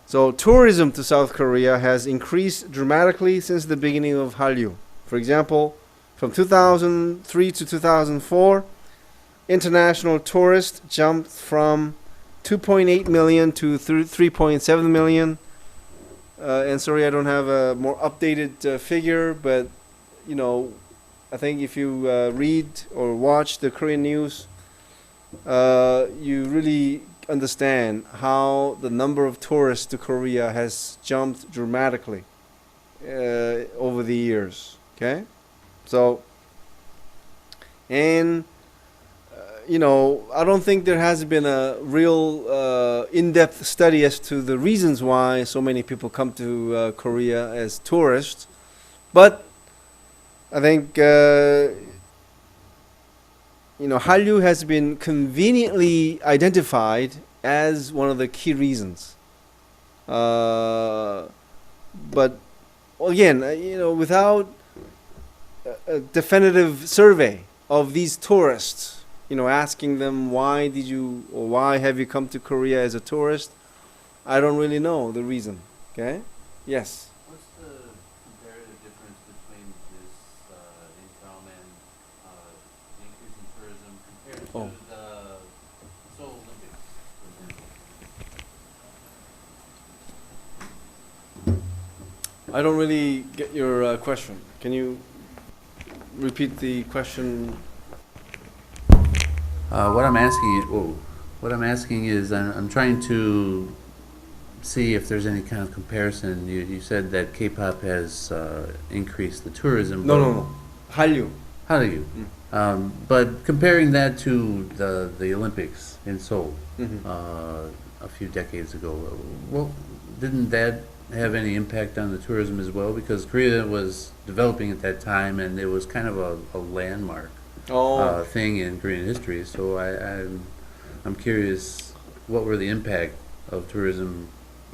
So tourism to South Korea has increased dramatically since the beginning of Hallyu. For example, from 2003 to 2004, international tourists jumped from 2.8 million to 3.7 million. And sorry, I don't have a more updated figure, but I think if you read or watch the Korean news, you really understand how the number of tourists to Korea has jumped dramatically over the years. Okay, so and I don't think there has been a real in-depth study as to the reasons why so many people come to Korea as tourists, but I think Hallyu has been conveniently identified as one of the key reasons. But again, without a definitive survey of these tourists, asking them why have you come to Korea as a tourist, I don't really know the reason. Okay? Yes. What's the comparative difference between this income and the increase in tourism compared to the Seoul Olympics, for example? I don't really get your question. Can you repeat the question? What I'm asking is, I'm trying to see if there's any kind of comparison. You said that K-pop has increased the tourism. No. Hallyu. But comparing that to the Olympics in Seoul a few decades ago, didn't that have any impact on the tourism as well? Because Korea was developing at that time, and it was kind of a landmark thing in Korean history. So I'm curious, what were the impact of tourism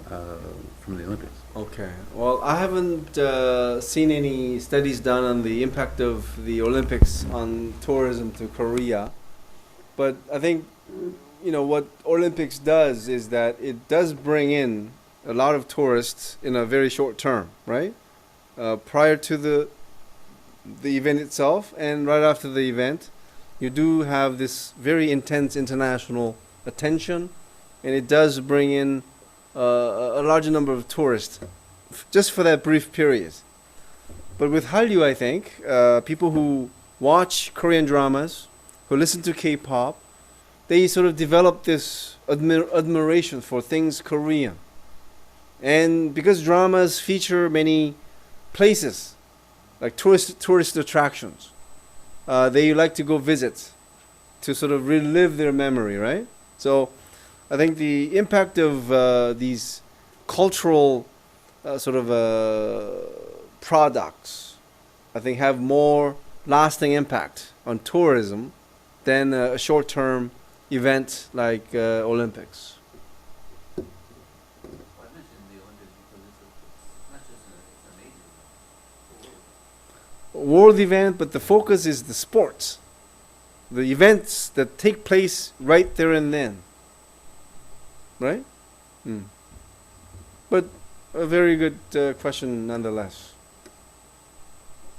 from the Olympics? Okay. Well, I haven't seen any studies done on the impact of the Olympics on tourism to Korea, but I think what Olympics does is that it does bring in a lot of tourists in a very short term, right? Prior to the event itself and right after the event, you do have this very intense international attention, and it does bring in a larger number of tourists just for that brief period. But with Hallyu, I think people who watch Korean dramas, who listen to K-pop, they sort of develop this admiration for things Korean. And because dramas feature many places, like tourist attractions, they like to go visit to sort of relive their memory, right? So I think the impact of these cultural products, I think, have more lasting impact on tourism than a short-term event like Olympics. World event, but the focus is the sports, the events that take place right there and then, right? But a very good question nonetheless.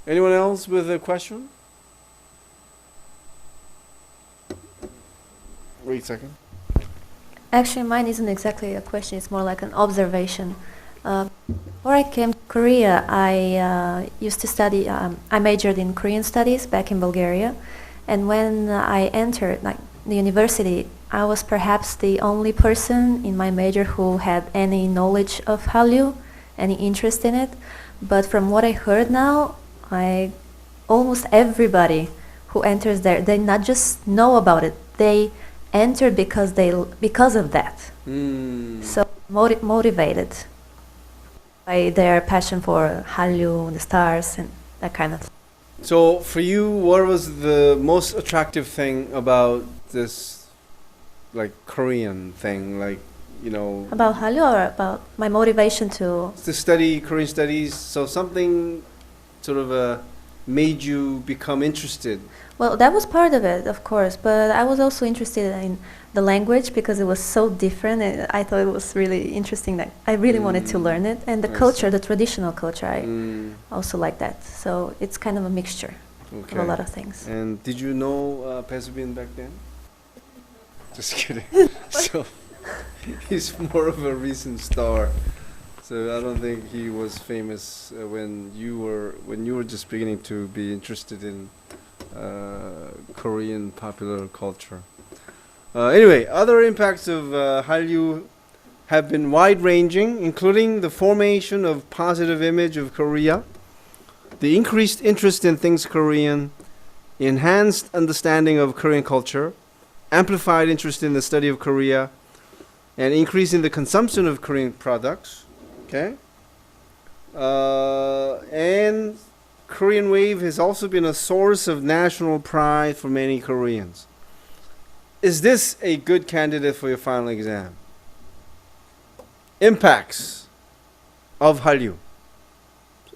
Anyone else with a question? Wait a second. Actually, mine isn't exactly a question, it's more like an observation. Before I came to Korea, I used to study, I majored in Korean studies back in Bulgaria. And when I entered the university, I was perhaps the only person in my major who had any knowledge of Hallyu, any interest in it. But from what I heard now, almost everybody who enters there, they not just know about it, they enter because of that. So motivated by their passion for Hallyu, the stars, and that kind of thing. So for you, what was the most attractive thing about this, like, Korean thing, like, you know? About Hallyu or about my motivation to study Korean studies? So something sort of made you become interested? Well, that was part of it, of course, but I was also interested in the language because it was so different. And I thought it was really interesting that I really wanted to learn it. And the culture, the traditional culture, I also like that. So it's kind of a mixture of a lot of things. And did you know Pesubin back then? Just kidding. So he's more of a recent star. So I don't think he was famous when you were just beginning to be interested in Korean popular culture. Anyway, other impacts of Hallyu have been wide-ranging, including the formation of positive image of Korea, the increased interest in things Korean, enhanced understanding of Korean culture, amplified interest in the study of Korea, and increase in the consumption of Korean products. Okay, and Korean Wave has also been a source of national pride for many Koreans. Is this a good candidate for your final exam? Impacts of Hallyu,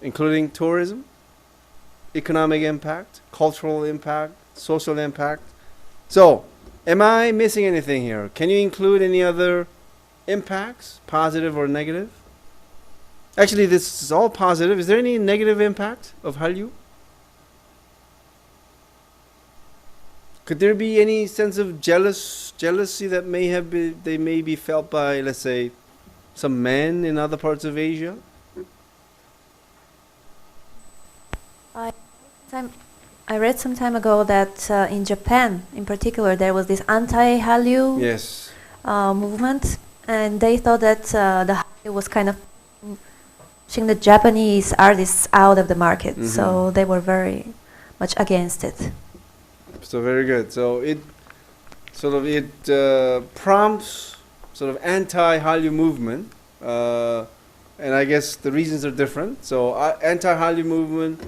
including tourism, economic impact, cultural impact, social impact. So, am I missing anything here? Can you include any other impacts, positive or negative? Actually, this is all positive. Is there any negative impact of Hallyu? Could there be any sense of jealousy that they may be felt by, let's say, some men in other parts of Asia? I read some time ago that in Japan, in particular, there was this anti-Hallyu movement, and they thought that the Hallyu was kind of pushing the Japanese artists out of the market, so they were very much against it. So very good. So it prompts sort of anti-Hallyu movement, and I guess the reasons are different. So anti-Hallyu movement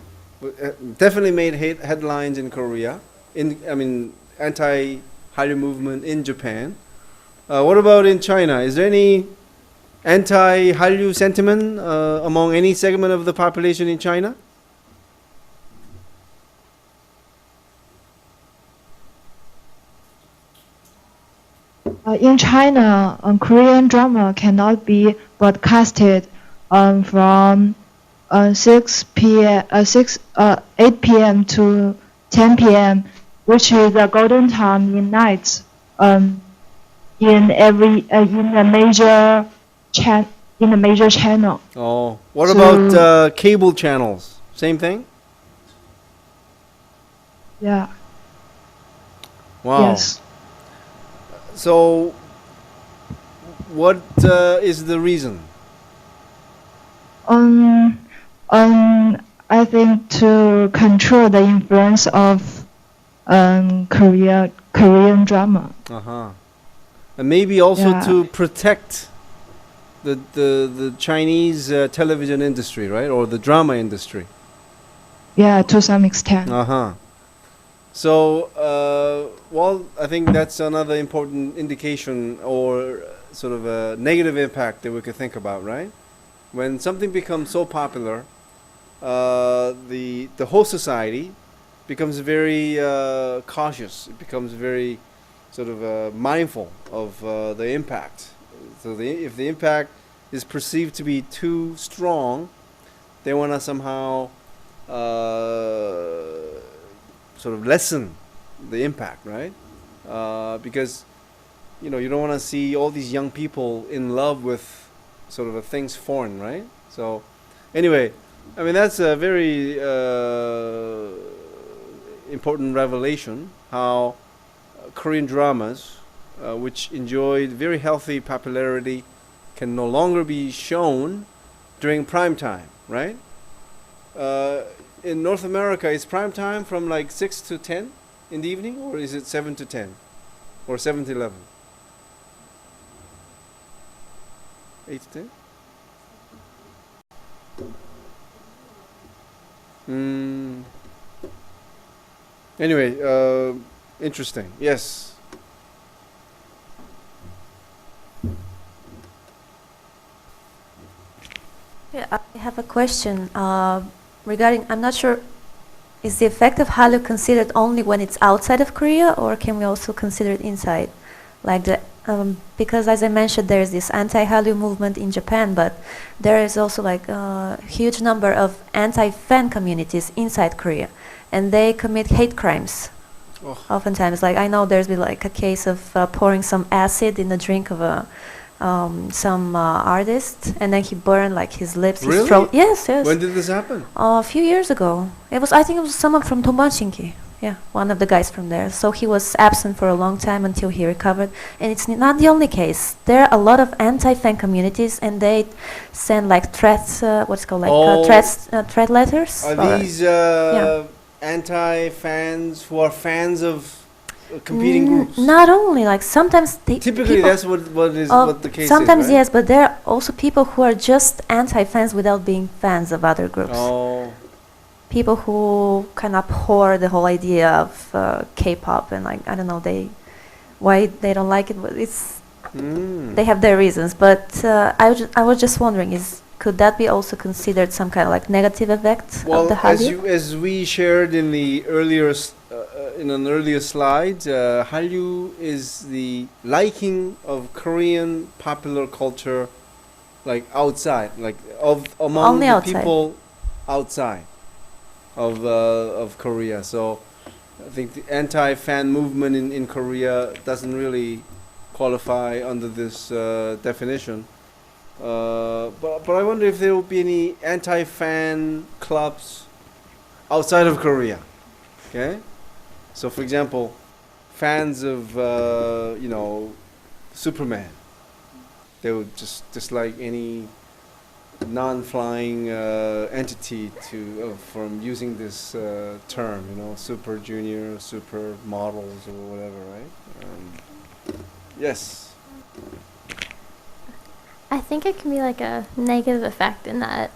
definitely made headlines in Korea. Anti-Hallyu movement in Japan. What about in China? Is there any anti-Hallyu sentiment among any segment of the population in China? In China, Korean drama cannot be broadcasted from 8 p.m. to 10 p.m., which is the golden time in nights in the major channel. Oh, what about cable channels? Same thing? Yeah. Wow. Yes. So, what is the reason? I think to control the influence of Korean drama. And maybe also Yeah. to protect the Chinese television industry, right? Or the drama industry. Yeah, to some extent. So, well, I think that's another important indication or sort of a negative impact that we could think about, right? When something becomes so popular, the whole society becomes very cautious. It becomes very sort of mindful of the impact. So if the impact is perceived to be too strong, they want to somehow sort of lessen the impact, right? Because you don't want to see all these young people in love with sort of things foreign, right? So anyway, I mean that's a very important revelation how Korean dramas, which enjoyed very healthy popularity, can no longer be shown during prime time, right? In North America, is prime time from like 6 to 10 in the evening, or is it 7 to 10? Or 7 to 11? 8 to 10? Anyway, interesting. Yes. Yeah, I have a question regarding, I'm not sure, is the effect of Hallyu considered only when it's outside of Korea, or can we also consider it inside? Like because as I mentioned, there's this anti-Hallyu movement in Japan, but there is also like a huge number of anti-fan communities inside Korea, and they commit hate crimes. Oftentimes, like I know there's been like a case of pouring some acid in the drink of some artist, and then he burned like his lips, his Really? throat. Yes, yes. When did this happen? A few years ago. I think it was someone from Tomanshinki. Yeah, one of the guys from there. So he was absent for a long time until he recovered. And it's not the only case. There are a lot of anti-fan communities, and they send like threats. What's it called, like threat letters. Are these anti-fans who are fans of competing groups? Not only, like sometimes they typically that's what the case sometimes is, right? yes, but there are also people who are just anti-fans without being fans of other groups. People who kind of abhor the whole idea of K-pop, and like I don't know why they don't like it, but it's they have their reasons. But I was just wondering, could that be also considered some kind of like negative effect of the Hallyu? As we shared in the earlier in an earlier slide, Hallyu is the liking of Korean popular culture, like outside, like among the people outside of Korea. So I think the anti-fan movement in Korea doesn't really qualify under this definition. But I wonder if there will be any anti-fan clubs outside of Korea. Okay, so for example, fans of Superman, they would just dislike any non-flying entity from using this term, super junior, super models, or whatever, right? Yes. I think it can be like a negative effect in that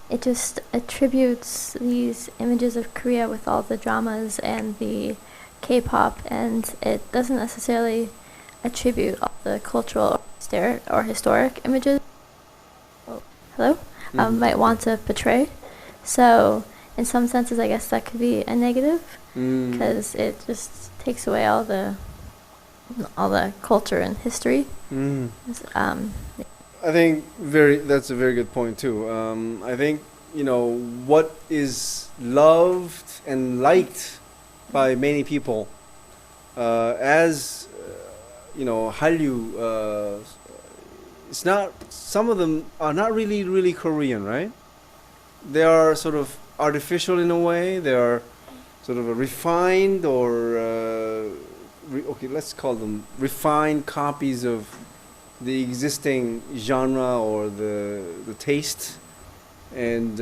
it just attributes these images of Korea with all the dramas and the K-pop, and it doesn't necessarily attribute all the cultural or historic images might want to portray. So in some senses, I guess that could be a negative, because it just takes away all the culture and history. I think that's a very good point too. I think what is loved and liked by many people as Hallyu. It's not. Some of them are not really Korean, right? They are sort of artificial in a way. They are sort of a refined or let's call them refined copies of the existing genre or the taste and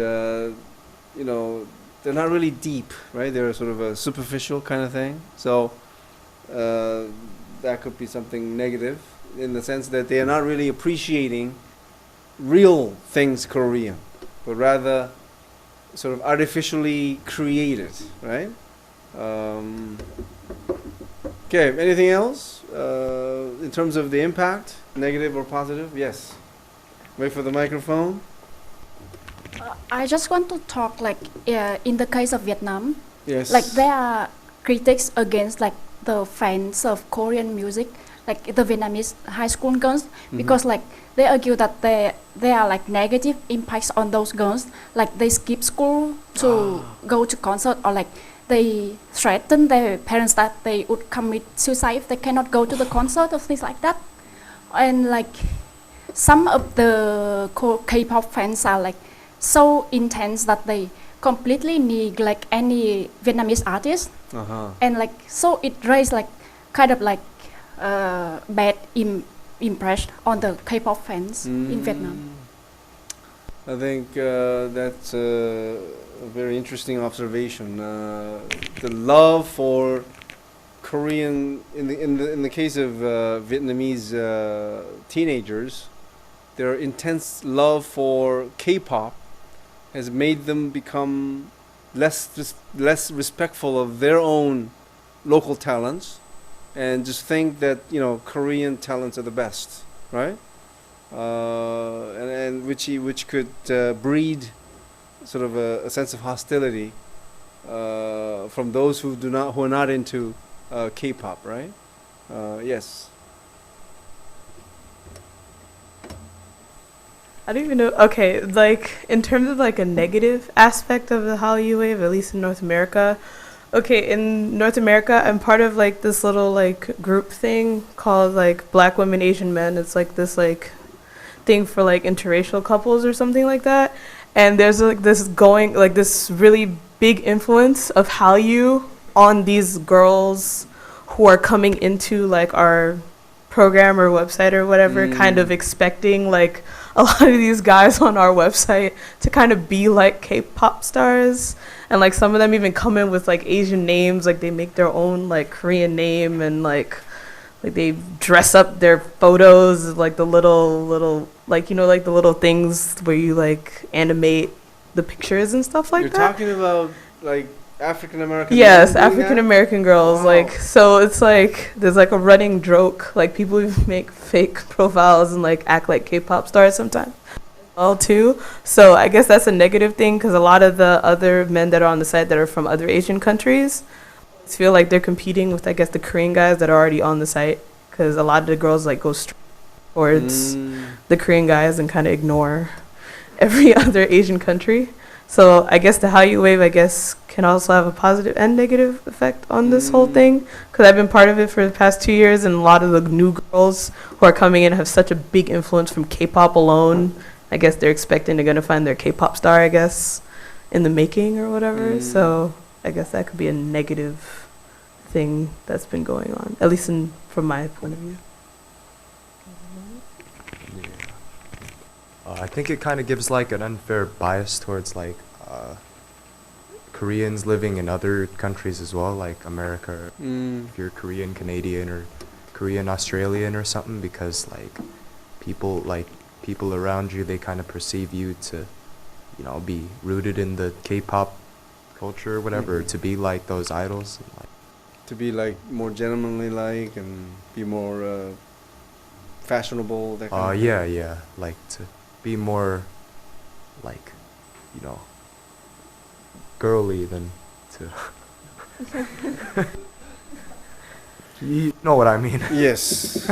you know, they're not really deep, right? They're sort of a superficial kind of thing. So that could be something negative in the sense that they are not really appreciating real things Korean, but rather sort of artificially created, right? Okay, anything else in terms of the impact, negative or positive? Yes. Wait for the microphone. I just want to talk like in the case of Vietnam. Yes. Like there are critics against like the fans of Korean music, like the Vietnamese high school girls, because like they argue that there are like negative impacts on those girls, like they skip school to go to concert, or like they threaten their parents that they would commit suicide if they cannot go to the concert or things like that. And like some of the K-pop fans are like so intense that they completely neglect any Vietnamese artist, and like so it raised like kind of like bad impression on the K-pop fans in Vietnam. I think that's a very interesting observation. The love for Korean, in the case of Vietnamese teenagers, their intense love for K-pop has made them become less respectful of their own local talents, and just think that, you know, Korean talents are the best, right? And which could breed sort of a sense of hostility from those who are not into K-pop, right? Yes. I don't even know. Okay, like in terms of like a negative aspect of the Hallyu wave, at least in North America. Okay, in North America, I'm part of like this little like group thing called like Black Women, Asian Men. It's like this like thing for like interracial couples or something like that. And there's like this really big influence of Hallyu on these girls who are coming into like our program or website or whatever, kind of expecting like a lot of these guys on our website to kind of be like K-pop stars, and like some of them even come in with like Asian names, like they make their own like Korean name, and like they dress up their photos like the little like, you know, like the little things where you like animate the pictures and stuff like that. You're talking about like African American. Yes, African American girls. Wow. Like, so it's like there's like a running joke. Like people even make fake profiles and like act like K-pop stars sometimes. Well, too. So I guess that's a negative thing, because a lot of the other men that are on the site that are from other Asian countries feel like they're competing with, I guess, the Korean guys that are already on the site, because a lot of the girls like go straight towards the Korean guys and kind of ignore every other Asian country. So I guess the Hallyu wave, I guess, can also have a positive and negative effect on this whole thing, because I've been part of it for the past 2 years, and a lot of the new girls who are coming in have such a big influence from K-pop alone. I guess they're expecting they're going to find their K-pop star, I guess, in the making or whatever. So I guess that could be a negative thing that's been going on, at least from my point of view. I think it kind of gives like an unfair bias towards like Koreans living in other countries as well, like America, if you're Korean Canadian or Korean Australian or something, because like people around you, they kind of perceive you to, you know, be rooted in the K-pop culture or whatever, to be like those idols, and, like, to be like more gentlemanly like, and be more fashionable, that kind of thing. Yeah, like to be more like, you know, girly than to you know what I mean. Yes.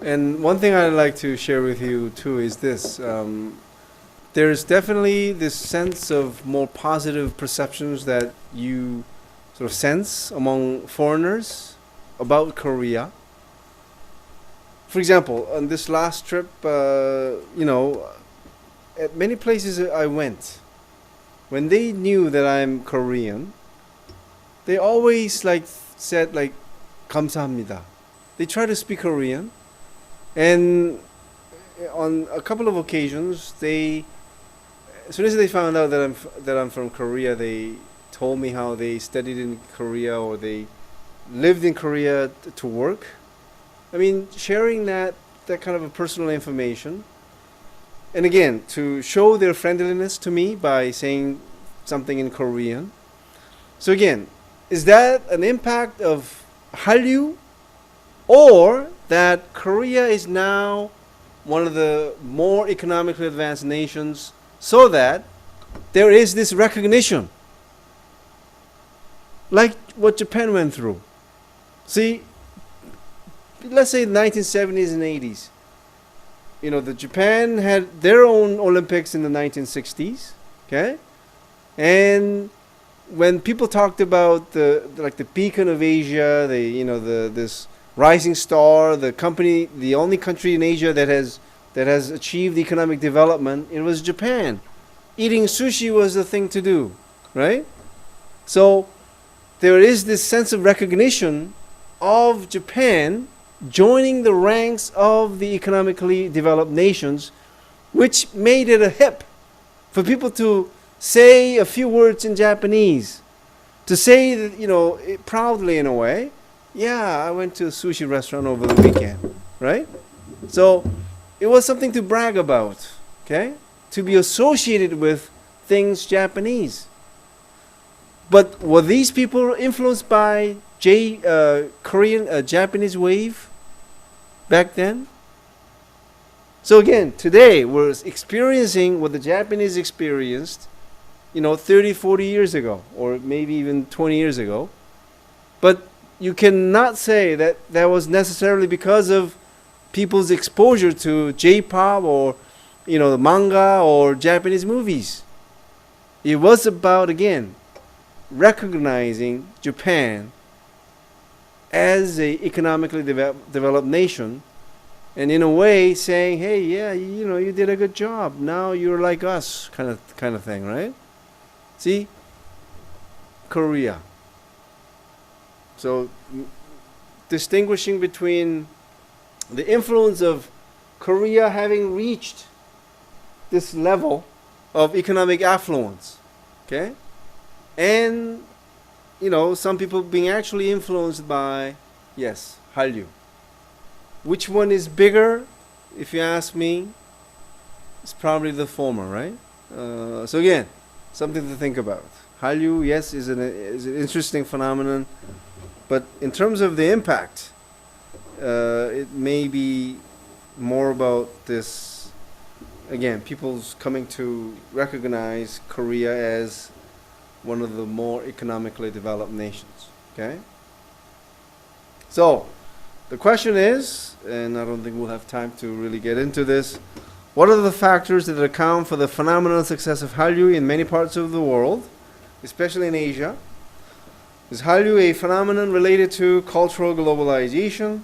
And one thing I'd like to share with you too is this. There's definitely this sense of more positive perceptions that you sort of sense among foreigners about Korea. For example, on this last trip, you know, at many places I went, when they knew that I'm Korean, they always like said like 감사합니다. They try to speak Korean, and on a couple of occasions, as soon as they found out that I'm from Korea, they told me how they studied in Korea or they lived in Korea to work. I mean, sharing that kind of a personal information, and again, to show their friendliness to me by saying something in Korean. So again, is that an impact of Hallyu, or that Korea is now one of the more economically advanced nations, so that there is this recognition, like what Japan went through? See, let's say 1970s and 80s. You know, the Japan had their own Olympics in the 1960s, okay? And when people talked about the beacon of Asia, this rising star, the only country in Asia that has achieved economic development, it was Japan. Eating sushi was the thing to do, right? So there is this sense of recognition of Japan joining the ranks of the economically developed nations, which made it a hip for people to say a few words in Japanese, to say that, proudly in a way, yeah, I went to a sushi restaurant over the weekend, right? So it was something to brag about, okay? To be associated with things Japanese. But were these people influenced by Japanese wave back then? So again, today we're experiencing what the Japanese experienced, 30, 40 years ago, or maybe even 20 years ago. But you cannot say that that was necessarily because of people's exposure to J-pop or, the manga or Japanese movies. It was about, again, recognizing Japan as a economically developed nation, and in a way saying, hey, yeah, you did a good job. Now you're like us, kind of thing, right? See, Korea. So distinguishing between the influence of Korea having reached this level of economic affluence, okay, and some people being actually influenced by, yes, Hallyu. Which one is bigger, if you ask me? It's probably the former, right? So again, something to think about. Hallyu, yes, is an interesting phenomenon, but in terms of the impact, it may be more about this, again, people's coming to recognize Korea as one of the more economically developed nations, okay? So, the question is, and I don't think we'll have time to really get into this, what are the factors that account for the phenomenal success of Hallyu in many parts of the world, especially in Asia? Is Hallyu a phenomenon related to cultural globalization?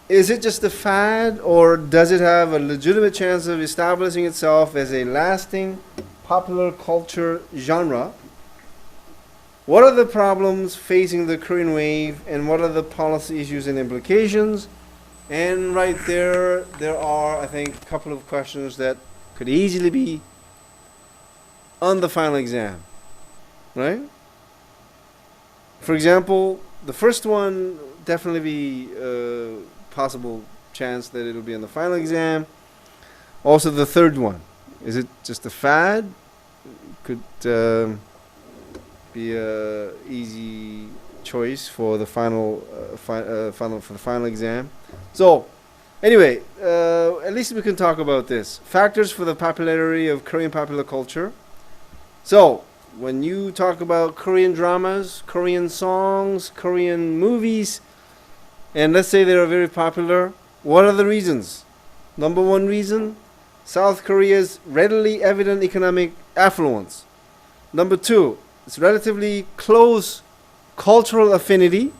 Is it just a fad, or does it have a legitimate chance of establishing itself as a lasting popular culture genre? What are the problems facing the Korean wave, and what are the policy issues and implications? And right there are, I think, a couple of questions that could easily be on the final exam, right? For example, the first one definitely be possible chance that it'll be on the final exam. Also, the third one, is it just a fad? Could be a easy choice for the final exam. So, anyway, at least we can talk about this. Factors for the popularity of Korean popular culture. So, when you talk about Korean dramas, Korean songs, Korean movies, and let's say they are very popular, what are the reasons? Number one reason, South Korea's readily evident economic affluence. Number two, its relatively close cultural affinity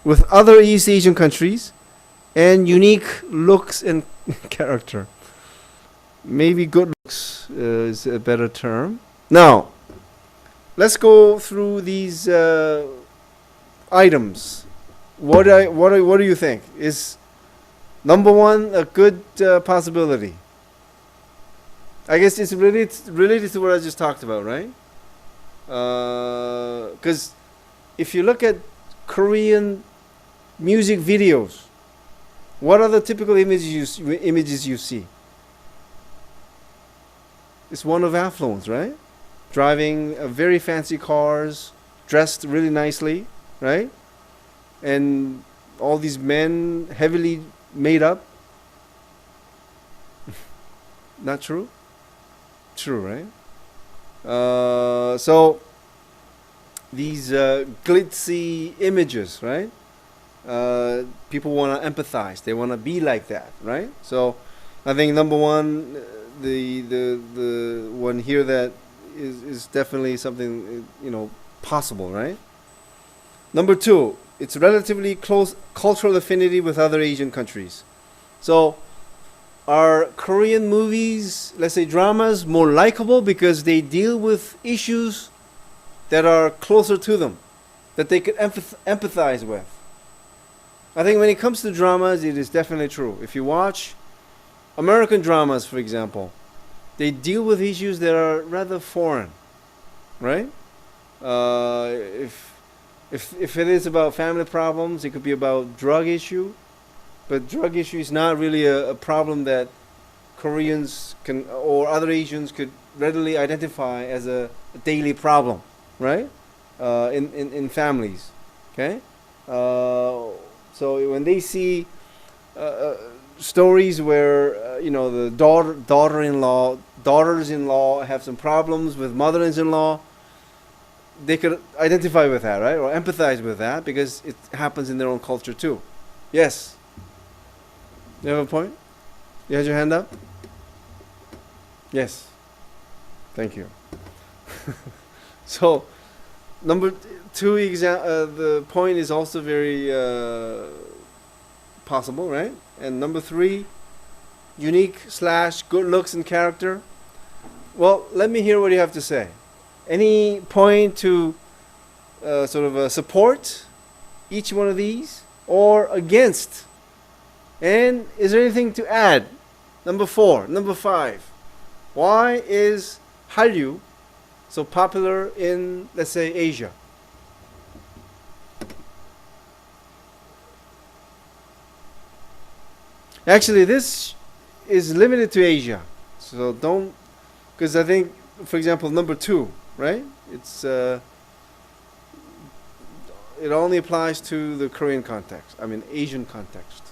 with other East Asian countries and unique looks and character. Maybe good looks is a better term. Now, let's go through these items. What do you think? Is Number one, a good possibility. I guess it's related to what I just talked about, right? Because if you look at Korean music videos, what are the typical images you see? It's one of affluence, right? Driving very fancy cars, dressed really nicely, right? And all these men heavily made up. Not true? True, right? So these glitzy images, right? People want to empathize. They want to be like that, right? So I think number one, the one here that is definitely something possible, right? Number two, it's relatively close cultural affinity with other Asian countries. So are Korean movies, let's say dramas, more likable because they deal with issues that are closer to them, that they could empathize with? I think when it comes to dramas, it is definitely true. If you watch American dramas, for example, they deal with issues that are rather foreign, right? If it is about family problems, it could be about drug issue, but drug issue is not really a problem that Koreans can or other Asians could readily identify as a daily problem, right? In families, okay? So when they see stories where the daughters-in-law have some problems with mothers-in-law, they could identify with that, right, or empathize with that because it happens in their own culture too. Yes. You have a point? You had your hand up? Yes. Thank you. So, number two the point is also very possible, right? And number three, unique / good looks and character. Well, let me hear what you have to say. Any point to support each one of these or against? And is there anything to add? Number 4, number 5. Why is Hallyu so popular in, let's say, Asia? Actually, this is limited to Asia. So don't, because I think, for example, number 2, right? It's it only applies to the Korean context. I mean, Asian context.